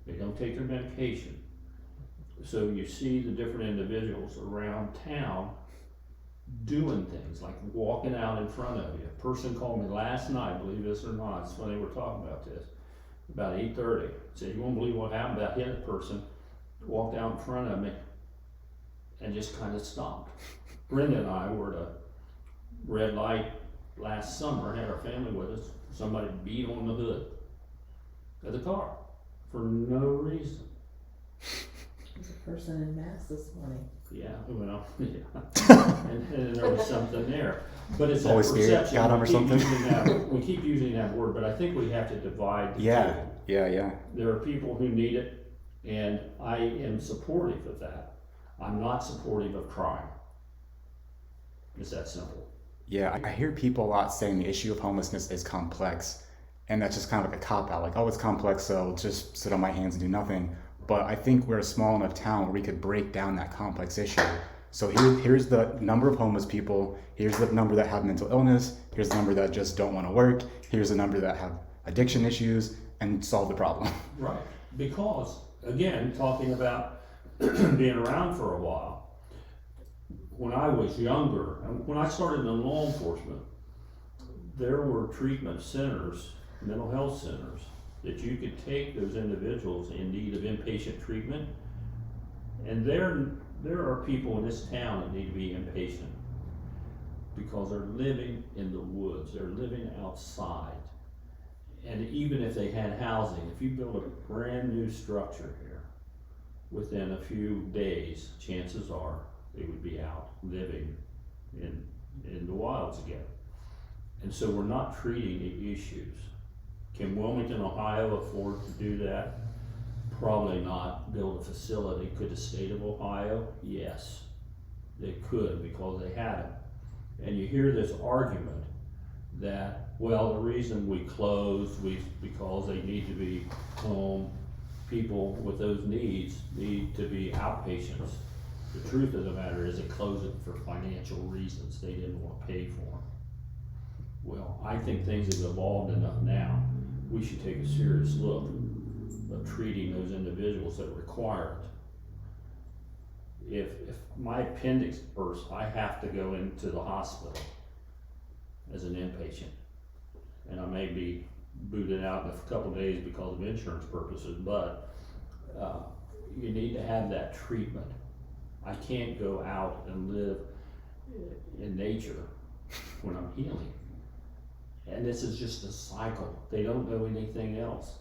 [SPEAKER 2] They don't take their medication. So you see the different individuals around town doing things like walking out in front of you. A person called me last night, believe this or not, it's when they were talking about this, about 8:30. Said, you won't believe what happened. That hit person walked out in front of me and just kind of stopped. Brenda and I were at a red light last summer, had our family with us. Somebody beat on the hood of the car for no reason.
[SPEAKER 4] There's a person in mass this morning.
[SPEAKER 2] Yeah, well, yeah. and there was something there. But it's that
[SPEAKER 1] Holy Spirit
[SPEAKER 2] perception.
[SPEAKER 1] got him or something?
[SPEAKER 2] We keep using that word, but I think we have to divide the
[SPEAKER 1] Yeah,
[SPEAKER 2] two.
[SPEAKER 1] yeah.
[SPEAKER 2] There are people who need it, and I am supportive of that. I'm not supportive of crime. It's that simple.
[SPEAKER 1] Yeah, I hear people a lot saying the issue of homelessness is complex, and that's just kind of like a cop-out, like, oh, it's complex, so I'll just sit on my hands and do nothing. But I think we're a small enough town where we could break down that complex issue. So here's the number of homeless people, here's the number that have mental illness, here's the number that just don't want to work, here's the number that have addiction issues, and solve the problem.
[SPEAKER 2] Right. Because, again, talking about being around for a while, when I was younger, and when I started in law enforcement, there were treatment centers, mental health centers, that you could take those individuals in need of inpatient treatment. And there are people in this town that need to be inpatient because they're living in the woods, they're living outside. And even if they had housing, if you build a brand new structure here, within a few days, chances are they would be out living in the wilds again. And so we're not treating the issues. Can Wilmington, Ohio afford to do that? Probably not. Build a facility. Could the state of Ohio? Yes, they could because they had it. And you hear this argument that, well, the reason we closed because they need to be home. People with those needs need to be outpatients. The truth of the matter is they closed it for financial reasons. They didn't want to pay for them. Well, I think things have evolved enough now. We should take a serious look of treating those individuals that require it. If my appendix bursts, I have to go into the hospital as an inpatient. And I may be booted out in a couple of days because of insurance purposes, but you need to have that treatment. I can't go out and live in nature when I'm healing. And this is just a cycle. They don't know anything else.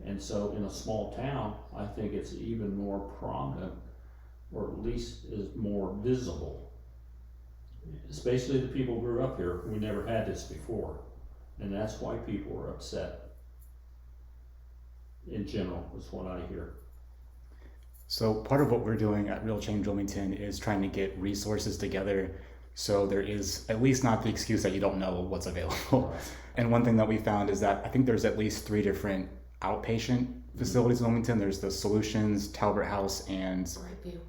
[SPEAKER 2] And so in a small town, I think it's even more prominent, or at least is more visible. Especially the people who grew up here, we never had this before. And that's why people are upset. In general, is what I hear.
[SPEAKER 1] So part of what we're doing at Real Change Wilmington is trying to get resources together so there is at least not the excuse that you don't know what's available.
[SPEAKER 2] Right.
[SPEAKER 1] And one thing that we found is that I think there's at least 3 different outpatient facilities in Wilmington. There's the Solutions, Talbert House, and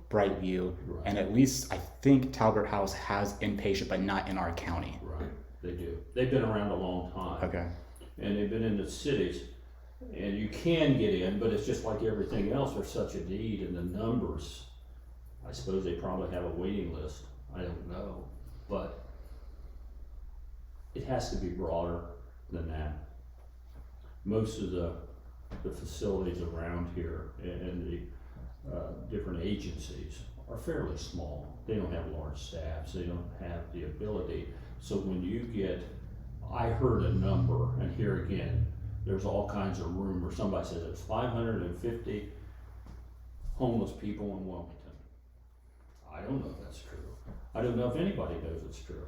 [SPEAKER 1] Brightview.
[SPEAKER 2] Right.
[SPEAKER 1] And at least I think Talbert House has inpatient, but not in our county.
[SPEAKER 2] Right, they do. They've been around a long time.
[SPEAKER 1] Okay.
[SPEAKER 2] And they've been in the cities. And you can get in, but it's just like everything else. There's such a need, and the numbers, I suppose they probably have a waiting list. I don't know. But it has to be broader than that. Most of the facilities around here and the different agencies are fairly small. They don't have large staffs. They don't have the ability. So when you get, I heard a number, and here again, there's all kinds of rumors. Somebody says there's 550 homeless people in Wilmington. I don't know if that's true. I don't know if anybody knows it's true.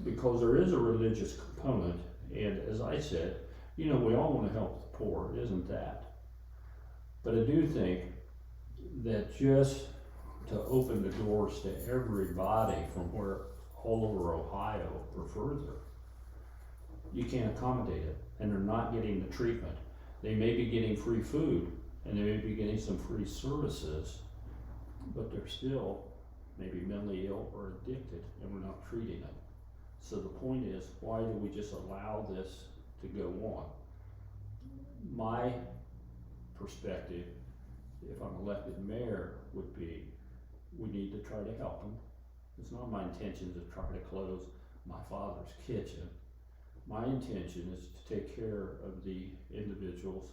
[SPEAKER 2] Because there is a religious component, and as I said, we all want to help the poor, isn't that? But I do think that just to open the doors to everybody from all over Ohio or further, you can't accommodate it, and they're not getting the treatment. They may be getting free food, and they may be getting some free services, but they're still maybe mentally ill or addicted, and we're not treating them. So the point is, why do we just allow this to go on? My perspective, if I'm elected mayor, would be we need to try to help them, It's not my intention to try to close my father's kitchen. My intention is to take care of the individuals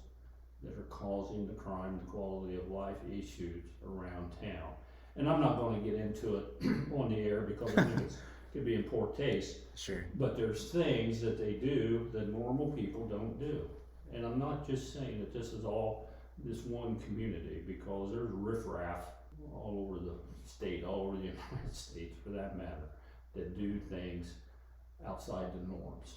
[SPEAKER 2] that are causing the crime, the quality of life issues around town. And I'm not going to get into it on the air because I think it could be in poor taste.
[SPEAKER 1] Sure.
[SPEAKER 2] But there's things that they do that normal people don't do. And I'm not just saying that this is all this one community, because there's riffraff all over the state, all over the United States for that matter, that do things outside the norms.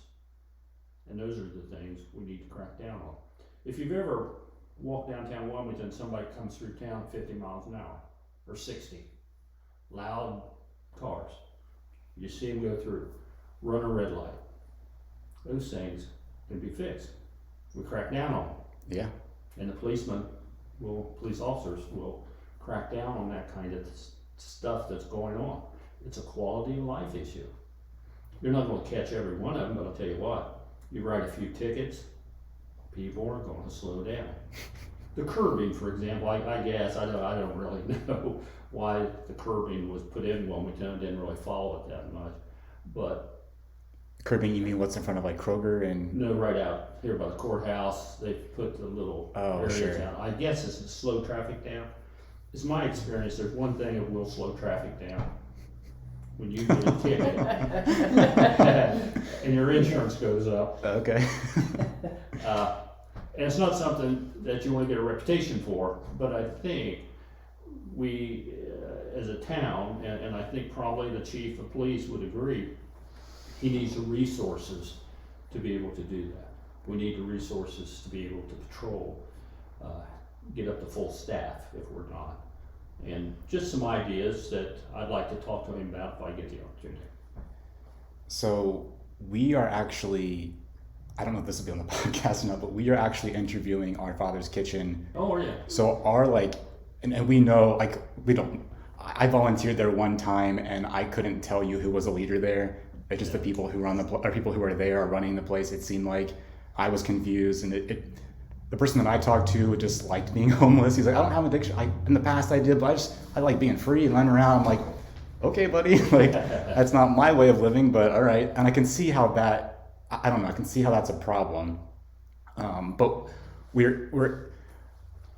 [SPEAKER 2] And those are the things we need to crack down on. If you've ever walked downtown Wilmington, somebody comes through town 50 miles an hour or 60, loud cars. You see them go through, run a red light. Those things can be fixed. We crack down on them.
[SPEAKER 1] Yeah.
[SPEAKER 2] And the police officers will crack down on that kind of stuff that's going on. It's a quality of life issue. You're not going to catch every one of them, but I'll tell you what, you write a few tickets, people are going to slow down. The curbing, for example, I guess, I don't really know why the curbing was put in Wilmington. I didn't really follow it that much, but
[SPEAKER 1] Curbing, you mean what's in front of like Kroger and?
[SPEAKER 2] no, right out here by the courthouse, they put the little area
[SPEAKER 1] sure.
[SPEAKER 2] down. I guess it's to slow traffic down. It's my experience, there's one thing that will slow traffic down. When you get a ticket and your insurance goes up.
[SPEAKER 1] Okay.
[SPEAKER 2] And it's not something that you want to get a reputation for, but I think we, as a town, and I think probably the chief of police would agree, he needs the resources to be able to do that. We need the resources to be able to patrol, get up to full staff if we're not. And just some ideas that I'd like to talk to him about if I get the opportunity.
[SPEAKER 1] So we are actually, I don't know if this will be on the podcast or not, but we are actually interviewing our Father's Kitchen.
[SPEAKER 2] Oh, yeah.
[SPEAKER 1] So our and we know, I volunteered there one time and I couldn't tell you who was a leader there. It's just the people who run people who are there are running the place. It seemed like I was confused, and the person that I talked to just liked being homeless. He's like, I don't have an addiction. In the past I did, but I like being free and running around. I'm like, okay, buddy, like that's not my way of living, but all right. And I can see how I don't know. I can see how that's a problem. But we're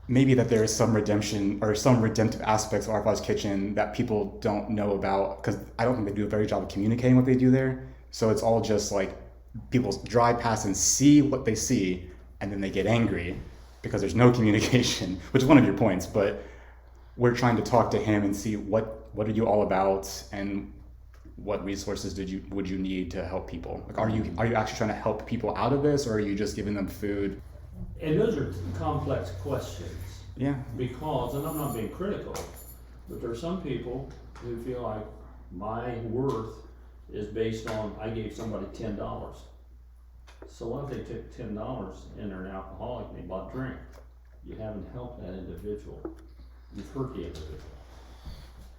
[SPEAKER 1] maybe that there is some redemption or some redemptive aspects of Our Father's Kitchen that people don't know about, because I don't think they do a very good job of communicating what they do there. So it's all just like people drive past and see what they see, and then they get angry because there's no communication, which is one of your points. But we're trying to talk to him and see what are you all about, and what resources would you need to help people? Like, are you actually trying to help people out of this, or are you just giving them food?
[SPEAKER 2] And those are complex questions.
[SPEAKER 1] Yeah.
[SPEAKER 2] Because, and I'm not being critical, but there are some people who feel like my worth is based on I gave somebody $10. So what if they took $10 and they're an alcoholic and they bought a drink? You haven't helped that individual. You've hurt the individual.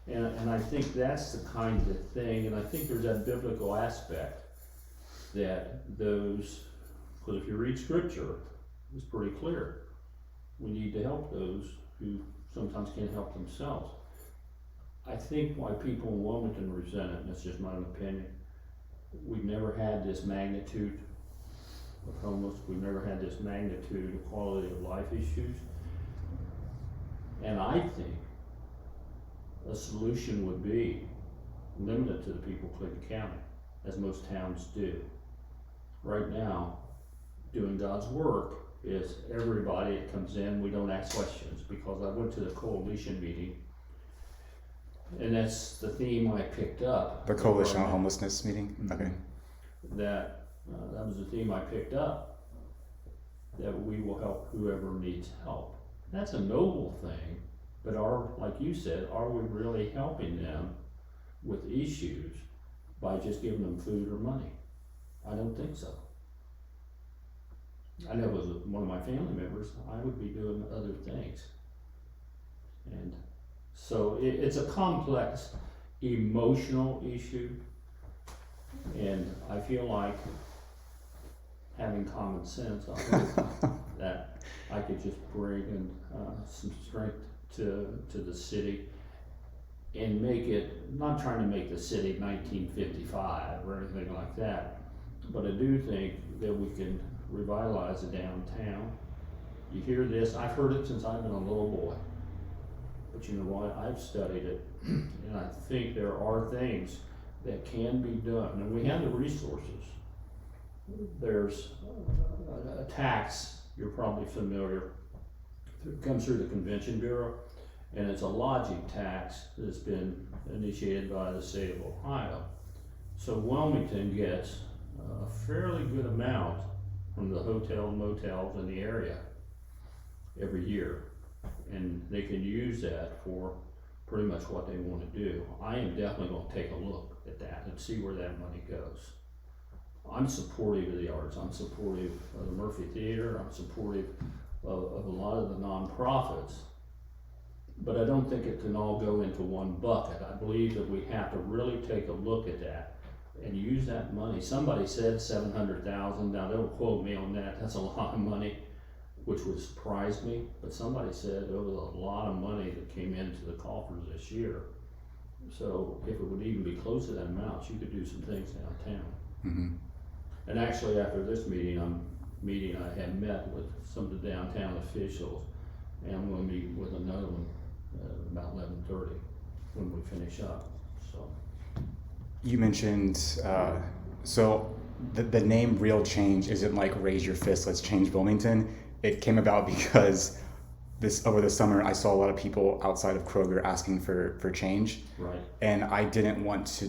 [SPEAKER 2] And I think that's the kind of thing, and I think there's that biblical aspect that because if you read scripture, it's pretty clear. We need to help those who sometimes can't help themselves. I think why people in Wilmington resent it, and that's just my own opinion, we've never had this magnitude of homeless, we've never had this magnitude of quality of life issues. And I think a solution would be limited to the people of Clinton County, as most towns do. Right now, doing God's work is everybody that comes in, we don't ask questions, because I went to the coalition meeting, and that's the theme I picked up.
[SPEAKER 1] The Coalition on Homelessness meeting? Okay.
[SPEAKER 2] That was the theme I picked up, that we will help whoever needs help. That's a noble thing, but like you said, are we really helping them with issues by just giving them food or money? I don't think so. I know as one of my family members, I would be doing other things. And so it's a complex emotional issue, and I feel like having common sense, I hope that I could just bring in some strength to the city and make it, not trying to make the city 1955 or anything like that, but I do think that we can revitalize the downtown. You hear this, I've heard it since I've been a little boy, but you know what, I've studied it, and I think there are things that can be done, and we have the resources. There's a tax, you're probably familiar, it comes through the Convention Bureau, and it's a lodging tax that's been initiated by the state of Ohio. So Wilmington gets a fairly good amount from the hotel and motels in the area every year, and they can use that for pretty much what they want to do. I am definitely going to take a look at that and see where that money goes. I'm supportive of the arts, I'm supportive of the Murphy Theater, I'm supportive of a lot of the nonprofits, but I don't think it can all go into one bucket. I believe that we have to really take a look at that and use that money. Somebody said 700,000, now don't quote me on that, that's a lot of money, which would surprise me, but somebody said there was a lot of money that came into the coffers this year. So if it would even be close to that amount, you could do some things downtown.
[SPEAKER 1] Mm-hmm.
[SPEAKER 2] And actually after this meeting, I had met with some of the downtown officials, and I'm gonna meet with another one about 11:30 when we finish up, so.
[SPEAKER 1] You mentioned, so the name Real Change isn't like raise your fist, let's change Wilmington. It came about because over the summer I saw a lot of people outside of Kroger asking for change.
[SPEAKER 2] Right.
[SPEAKER 1] And I didn't want to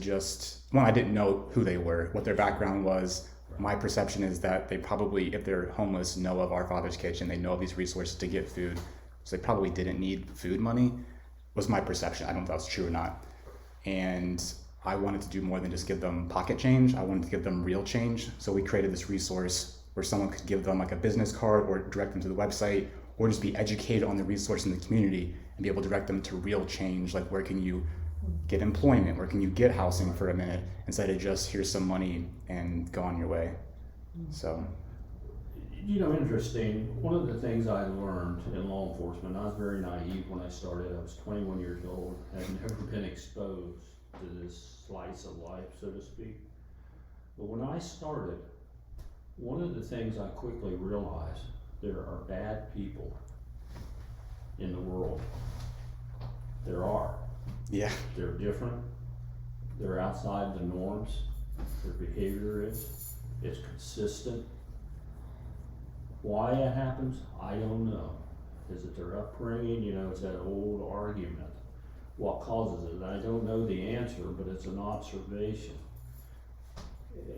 [SPEAKER 1] I didn't know who they were, what their background was.
[SPEAKER 2] Right.
[SPEAKER 1] My perception is that they probably, if they're homeless, know of Our Father's Kitchen, they know of these resources to get food. So they probably didn't need food money, was my perception. I don't know if that's true or not. And I wanted to do more than just give them pocket change. I wanted to give them real change. So we created this resource where someone could give them like a business card or direct them to the website, or just be educated on the resource in the community and be able to direct them to real change. Like, where can you get employment? Where can you get housing for a minute, instead of just here's some money and go on your way. So.
[SPEAKER 2] You know, interesting, one of the things I learned in law enforcement, I was very naive when I started. I was 21 years old, had never been exposed to this slice of life, so to speak. But when I started, one of the things I quickly realized, there are bad people in the world. There are.
[SPEAKER 1] Yeah.
[SPEAKER 2] They're different. They're outside the norms. Their behavior it's consistent. Why it happens, I don't know. Is it their upbringing? You know, it's that old argument. What causes it? I don't know the answer, but it's an observation.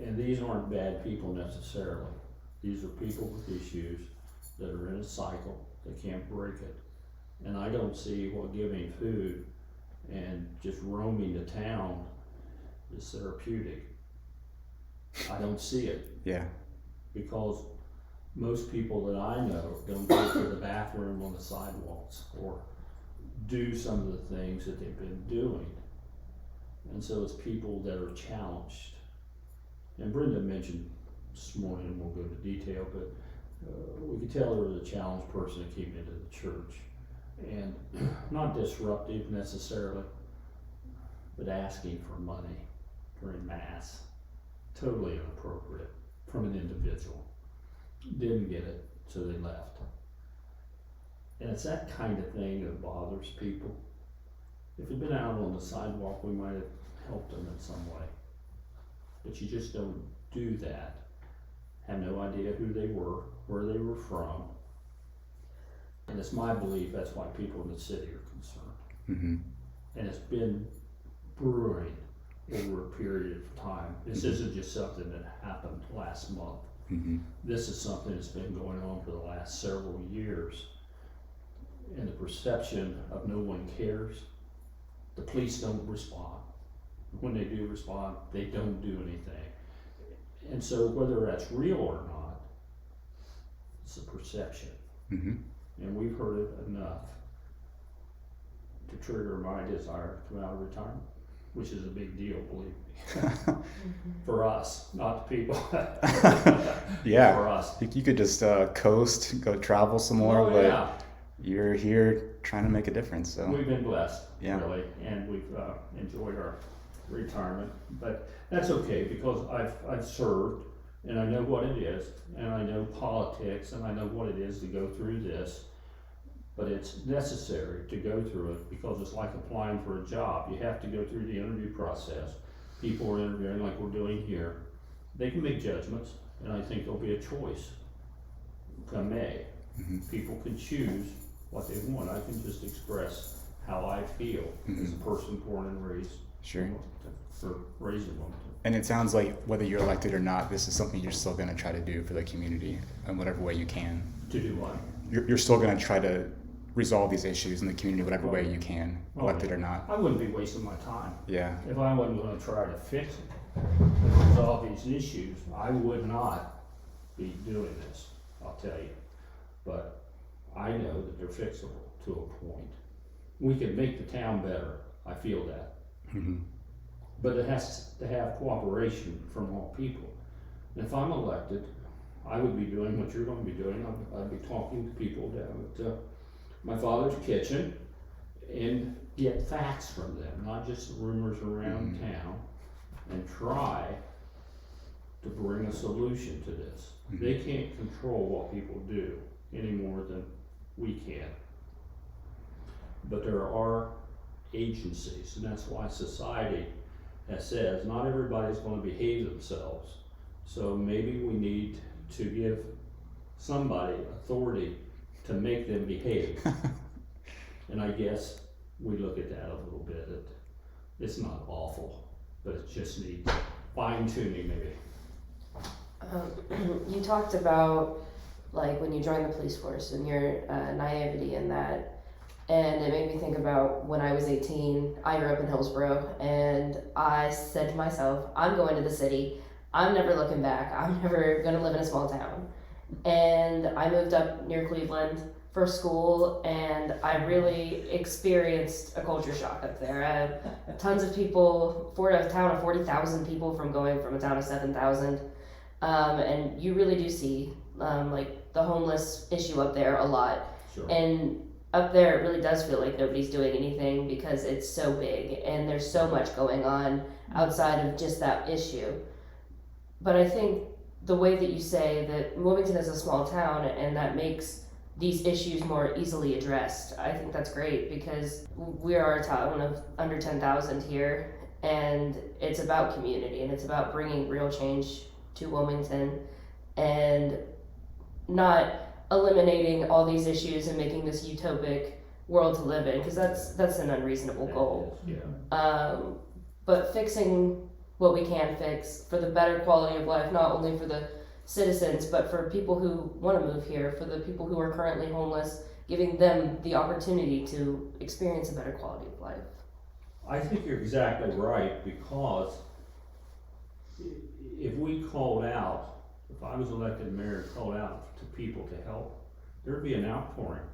[SPEAKER 2] And these aren't bad people necessarily. These are people with issues that are in a cycle, they can't break it. And I don't see what giving food and just roaming the town is therapeutic. I don't see it.
[SPEAKER 1] Yeah.
[SPEAKER 2] Because most people that I know don't go to the bathroom on the sidewalks or do some of the things that they've been doing. And so it's people that are challenged. And Brenda mentioned this morning, and we'll go into detail, but we could tell there was a challenged person that came into the church. And not disruptive necessarily, but asking for money during Mass. Totally inappropriate from an individual. Didn't get it, so they left. And it's that kind of thing that bothers people. If it'd been out on the sidewalk, we might have helped them in some way. But you just don't do that. Have no idea who they were, where they were from. And it's my belief that's why people in the city are concerned.
[SPEAKER 1] Mm-hmm.
[SPEAKER 2] And it's been brewing over a period of time. This isn't just something that happened last month.
[SPEAKER 1] Mm-hmm.
[SPEAKER 2] This is something that's been going on for the last several years. And the perception of no one cares. The police don't respond. When they do respond, they don't do anything. And so whether that's real or not, it's a perception.
[SPEAKER 1] Mm-hmm.
[SPEAKER 2] And we've heard it enough to trigger my desire to come out of retirement, which is a big deal, believe me. For us, not the people.
[SPEAKER 1] Yeah.
[SPEAKER 2] For us.
[SPEAKER 1] You could just coast, go travel some more,
[SPEAKER 2] Oh,
[SPEAKER 1] but
[SPEAKER 2] yeah.
[SPEAKER 1] you're here trying to make a difference. So
[SPEAKER 2] We've been blessed,
[SPEAKER 1] Yeah.
[SPEAKER 2] really, and we've enjoyed our retirement. But that's okay, because I've served, and I know what it is, and I know politics, and I know what it is to go through this. But it's necessary to go through it, because it's like applying for a job. You have to go through the interview process. People are interviewing like we're doing here. They can make judgments, and I think there'll be a choice come May.
[SPEAKER 1] Mhm.
[SPEAKER 2] People can choose what they want. I can just express how I feel as a person born and raised
[SPEAKER 1] Sure.
[SPEAKER 2] for raising Wilmington.
[SPEAKER 1] And it sounds like whether you're elected or not, this is something you're still going to try to do for the community in whatever way you can.
[SPEAKER 2] To do what?
[SPEAKER 1] You're still going to try to resolve these issues in the community whatever way you can, elected or not.
[SPEAKER 2] I wouldn't be wasting my time.
[SPEAKER 1] Yeah.
[SPEAKER 2] If I wasn't gonna try to fix it, and resolve these issues, I would not be doing this, I'll tell you. But I know that they're fixable to a point. We can make the town better, I feel that.
[SPEAKER 1] hmm
[SPEAKER 2] But it has to have cooperation from all people. And if I'm elected, I would be doing what you're gonna be doing. I'd be talking to people down at my father's kitchen and get facts from them, not just rumors around town, and try to bring a solution to this. They can't control what people do any more than we can. But there are agencies, and that's why society has says not everybody's going to behave themselves. So maybe we need to give somebody authority to make them behave. And I guess we look at that a little bit. It's not awful, but it just needs fine tuning maybe.
[SPEAKER 3] You talked about like when you joined the police force and your naivety in that, and it made me think about when I was 18. I grew up in Hillsborough, and I said to myself, I'm going to the city. I'm never looking back. I'm never going to live in a small town. And I moved up near Cleveland for school, and I really experienced a culture shock up there. I had tons of people, for a town of 40,000 people, from going from a town of 7,000. And you really do see like the homeless issue up there a lot.
[SPEAKER 2] Sure.
[SPEAKER 3] And up there, it really does feel like nobody's doing anything because it's so big and there's so much going on outside of just that issue. But I think the way that you say that Wilmington is a small town and that makes these issues more easily addressed, I think that's great, because we are a town of under 10,000 here, and it's about community and it's about bringing real change to Wilmington and not eliminating all these issues and making this utopic world to live in, because that's an unreasonable goal.
[SPEAKER 2] Yeah.
[SPEAKER 3] But fixing what we can fix for the better quality of life, not only for the citizens, but for people who want to move here, for the people who are currently homeless, giving them the opportunity to experience a better quality of life.
[SPEAKER 2] I think you're exactly right, because if we called out, if I was elected mayor and called out to people to help, there'd be an outpouring.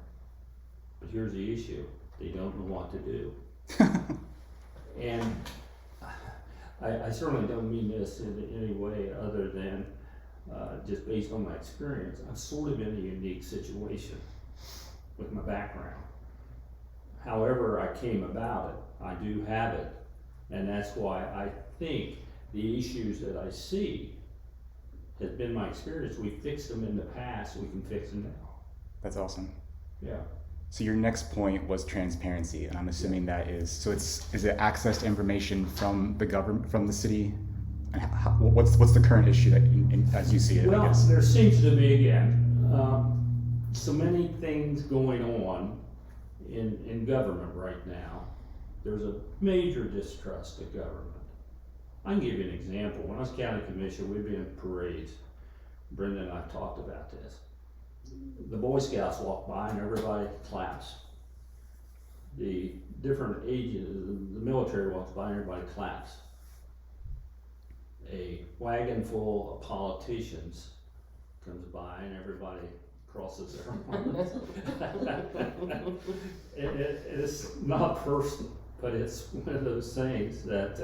[SPEAKER 2] But here's the issue, they don't know what to do. And I certainly don't mean this in any way other than just based on my experience. I'm sort of in a unique situation with my background. However I came about it, I do have it. And that's why I think the issues that I see has been my experience. We fixed them in the past, we can fix them now.
[SPEAKER 1] That's awesome.
[SPEAKER 2] Yeah.
[SPEAKER 1] So your next point was transparency, and I'm assuming that is it access to information from the government, from the city? And what's the current issue that as you see it?
[SPEAKER 2] Well,
[SPEAKER 1] I guess.
[SPEAKER 2] there seems to be again so many things going on in government right now. There's a major distrust of government. I can give you an example. When I was county commissioner, we'd be in parades. Brenda and I talked about this. The Boy Scouts walk by and everybody claps. The different ages, the military walks by and everybody claps. A wagon full of politicians comes by and everybody crosses their arms. It's not personal, but it's one of those things that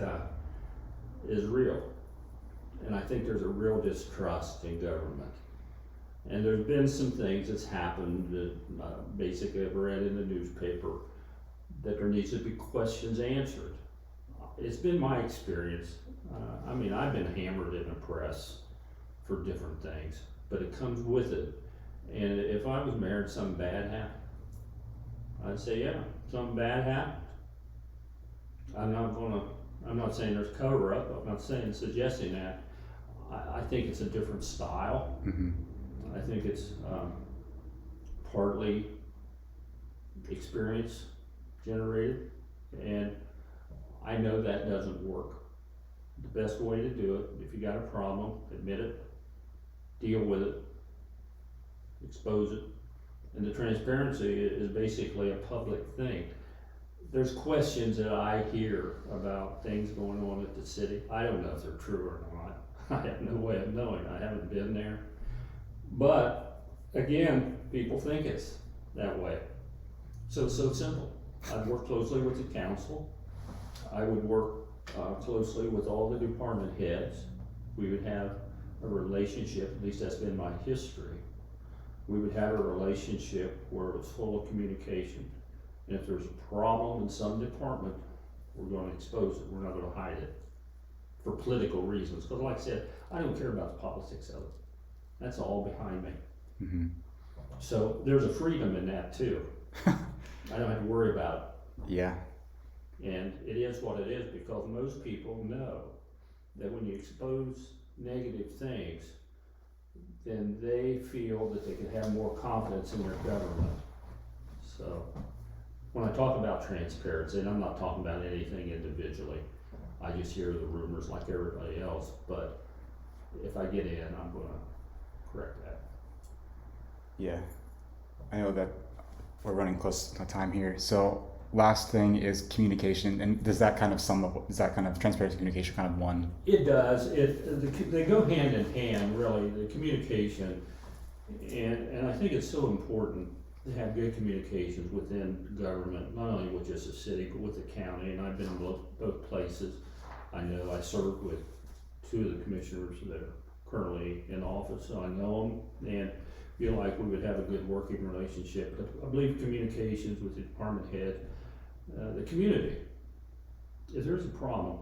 [SPEAKER 2] is real. And I think there's a real distrust in government. And there's been some things that's happened that basically I've read in the newspaper that there needs to be questions answered. It's been my experience. I mean, I've been hammered in the press for different things, but it comes with it. And if I was married, something bad happened, I'd say, yeah, something bad happened. I'm not saying there's cover up, I'm not suggesting that. I think it's a different style.
[SPEAKER 1] Mm-hmm.
[SPEAKER 2] I think it's partly experience generated, and I know that doesn't work. The best way to do it, if you got a problem, admit it, deal with it, expose it, and the transparency is basically a public thing. There's questions that I hear about things going on at the city. I don't know if they're true or not. I have no way of knowing. I haven't been there. But again, people think it's that way. So simple. I'd work closely with the council. I would work closely with all the department heads. We would have a relationship, at least that's been my history. We would have a relationship where it was full of communication. And if there's a problem in some department, we're going to expose it. We're not going to hide it for political reasons. Because like I said, I don't care about the politics of it. That's all behind me.
[SPEAKER 1] Mm-hmm.
[SPEAKER 2] So there's a freedom in that too. I don't have to worry about it.
[SPEAKER 1] Yeah.
[SPEAKER 2] And it is what it is, because most people know that when you expose negative things, then they feel that they can have more confidence in their government. So when I talk about transparency, and I'm not talking about anything individually, I just hear the rumors like everybody else, but if I get in, I'm gonna correct that.
[SPEAKER 1] Yeah. I know that we're running close to time here. So last thing is communication, and does that kind of transparency communication kind of one?
[SPEAKER 2] It does. They go hand in hand, really, the communication, and I think it's so important to have good communications within government, not only with just the city, but with the county. And I've been in both places. I know I served with two of the commissioners that are currently in office, so I know them and feel like we would have a good working relationship. But I believe communications with the department head, the community. If there's a problem,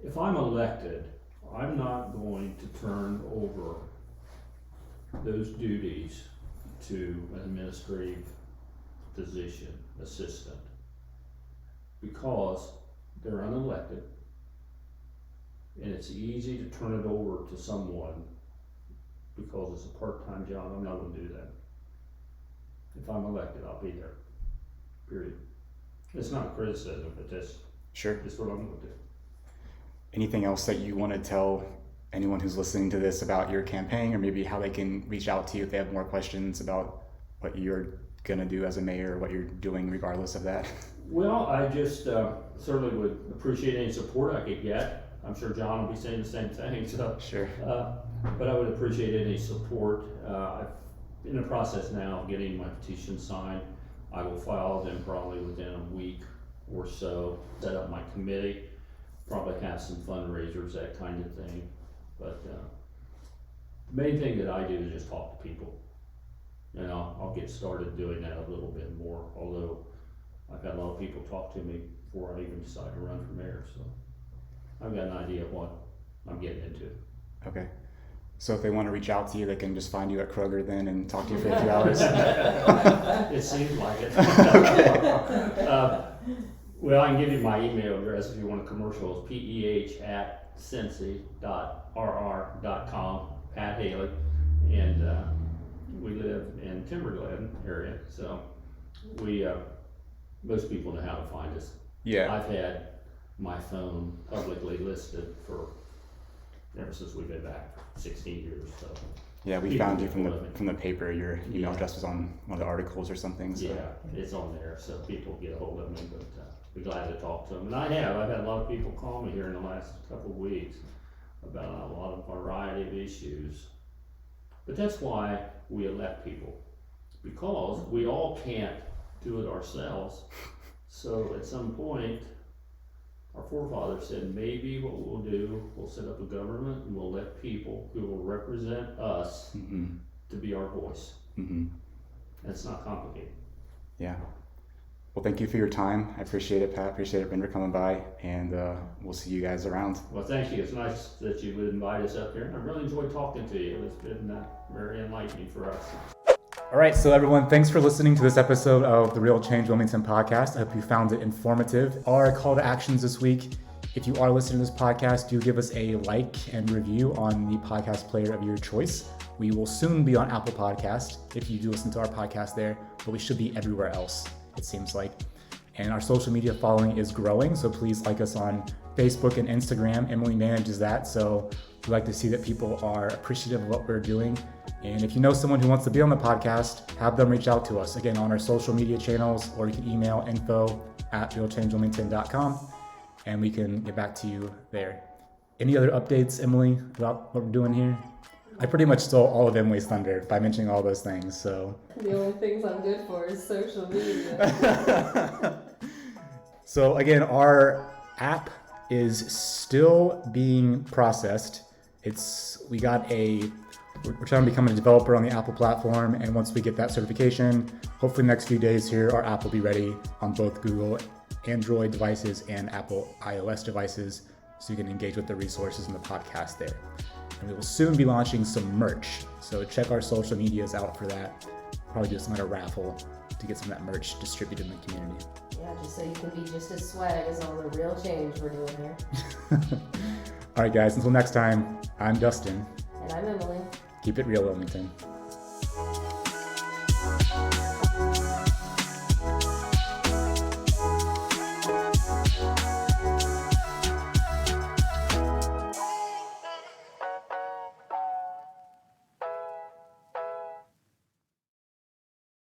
[SPEAKER 2] if I'm elected, I'm not going to turn over those duties to an administrative position, assistant, because they're unelected, and it's easy to turn it over to someone because it's a part-time job. I'm not going to do that. If I'm elected, I'll be there, period. It's not a criticism, but that's
[SPEAKER 1] Sure.
[SPEAKER 2] what I'm going to do.
[SPEAKER 1] Anything else that you want to tell anyone who's listening to this about your campaign, or maybe how they can reach out to you if they have more questions about what you're going to do as a mayor, or what you're doing regardless of that?
[SPEAKER 2] Well, I just certainly would appreciate any support I could get. I'm sure John will be saying the same thing. So,
[SPEAKER 1] Sure.
[SPEAKER 2] but I would appreciate any support. I'm in the process now of getting my petition signed. I will file them probably within a week or so. Set up my committee, probably have some fundraisers, that kind of thing. But the main thing that I do is just talk to people. And I'll get started doing that a little bit more, although I've had a lot of people talk to me before I even decide to run for mayor. So I've got an idea of what I'm getting into.
[SPEAKER 1] Okay. So if they want to reach out to you, they can just find you at Kroger then and talk to you for a few hours?
[SPEAKER 2] It seems like it. Okay. Well, I can give you my email address if you want a commercial. It's peh@cincy.rr.com, Pat Haley, and we live in Timberglen area, so we most people know how to find us.
[SPEAKER 1] Yeah.
[SPEAKER 2] I've had my phone publicly listed for ever since we've been back 16 years. So
[SPEAKER 1] Yeah, we
[SPEAKER 2] people
[SPEAKER 1] found you
[SPEAKER 2] get
[SPEAKER 1] from
[SPEAKER 2] hold of me.
[SPEAKER 1] the paper. Your email
[SPEAKER 2] Yeah.
[SPEAKER 1] address was on one of the articles or something. So.
[SPEAKER 2] Yeah, it's on there, so people get a hold of me, but be glad to talk to them. And I've had a lot of people call me here in the last couple of weeks about a lot of variety of issues. But that's why we elect people, because we all can't do it ourselves. So at some point, our forefathers said, maybe what we'll do, we'll set up a government and we'll let people who will represent us
[SPEAKER 1] Mm-hmm.
[SPEAKER 2] to be our voice.
[SPEAKER 1] Mm-hmm.
[SPEAKER 2] It's not complicated.
[SPEAKER 1] Yeah. Well, thank you for your time. I appreciate it, Pat. Appreciate it, Brenda, coming by, and we'll see you guys around.
[SPEAKER 2] Well, thank you. It's nice that you would invite us up here. I really enjoyed talking to you. It's been very enlightening for us.
[SPEAKER 1] All right, so everyone, thanks for listening to this episode of the Real Change Wilmington podcast. I hope you found it informative. Our call to actions this week: if you are listening to this podcast, do give us a like and review on the podcast player of your choice. We will soon be on Apple Podcast if you do listen to our podcast there, but we should be everywhere else, it seems like. And our social media following is growing, so please like us on Facebook and Instagram. Emily manages that, so we like to see that people are appreciative of what we're doing. And if you know someone who wants to be on the podcast, have them reach out to us, again, on our social media channels, or you can email info@realchangewilmington.com, and we can get back to you there. Any other updates, Emily, about what we're doing here? I pretty much stole all of Emily's thunder by mentioning all those things, so.
[SPEAKER 3] The only things I'm good for is social media.
[SPEAKER 1] So again, our app is still being processed. We're trying to become a developer on the Apple platform, and once we get that certification, hopefully the next few days here, our app will be ready on both Google Android devices and Apple iOS devices, so you can engage with the resources in the podcast there. And we will soon be launching some merch, so check our social medias out for that. Probably do some kind of raffle to get some of that merch distributed in the community.
[SPEAKER 3] Yeah, just so you can be just as swag as all the real change we're doing here.
[SPEAKER 1] All right, guys, until next time, I'm Dustin.
[SPEAKER 3] And I'm Emily.
[SPEAKER 1] Keep it real, Wilmington.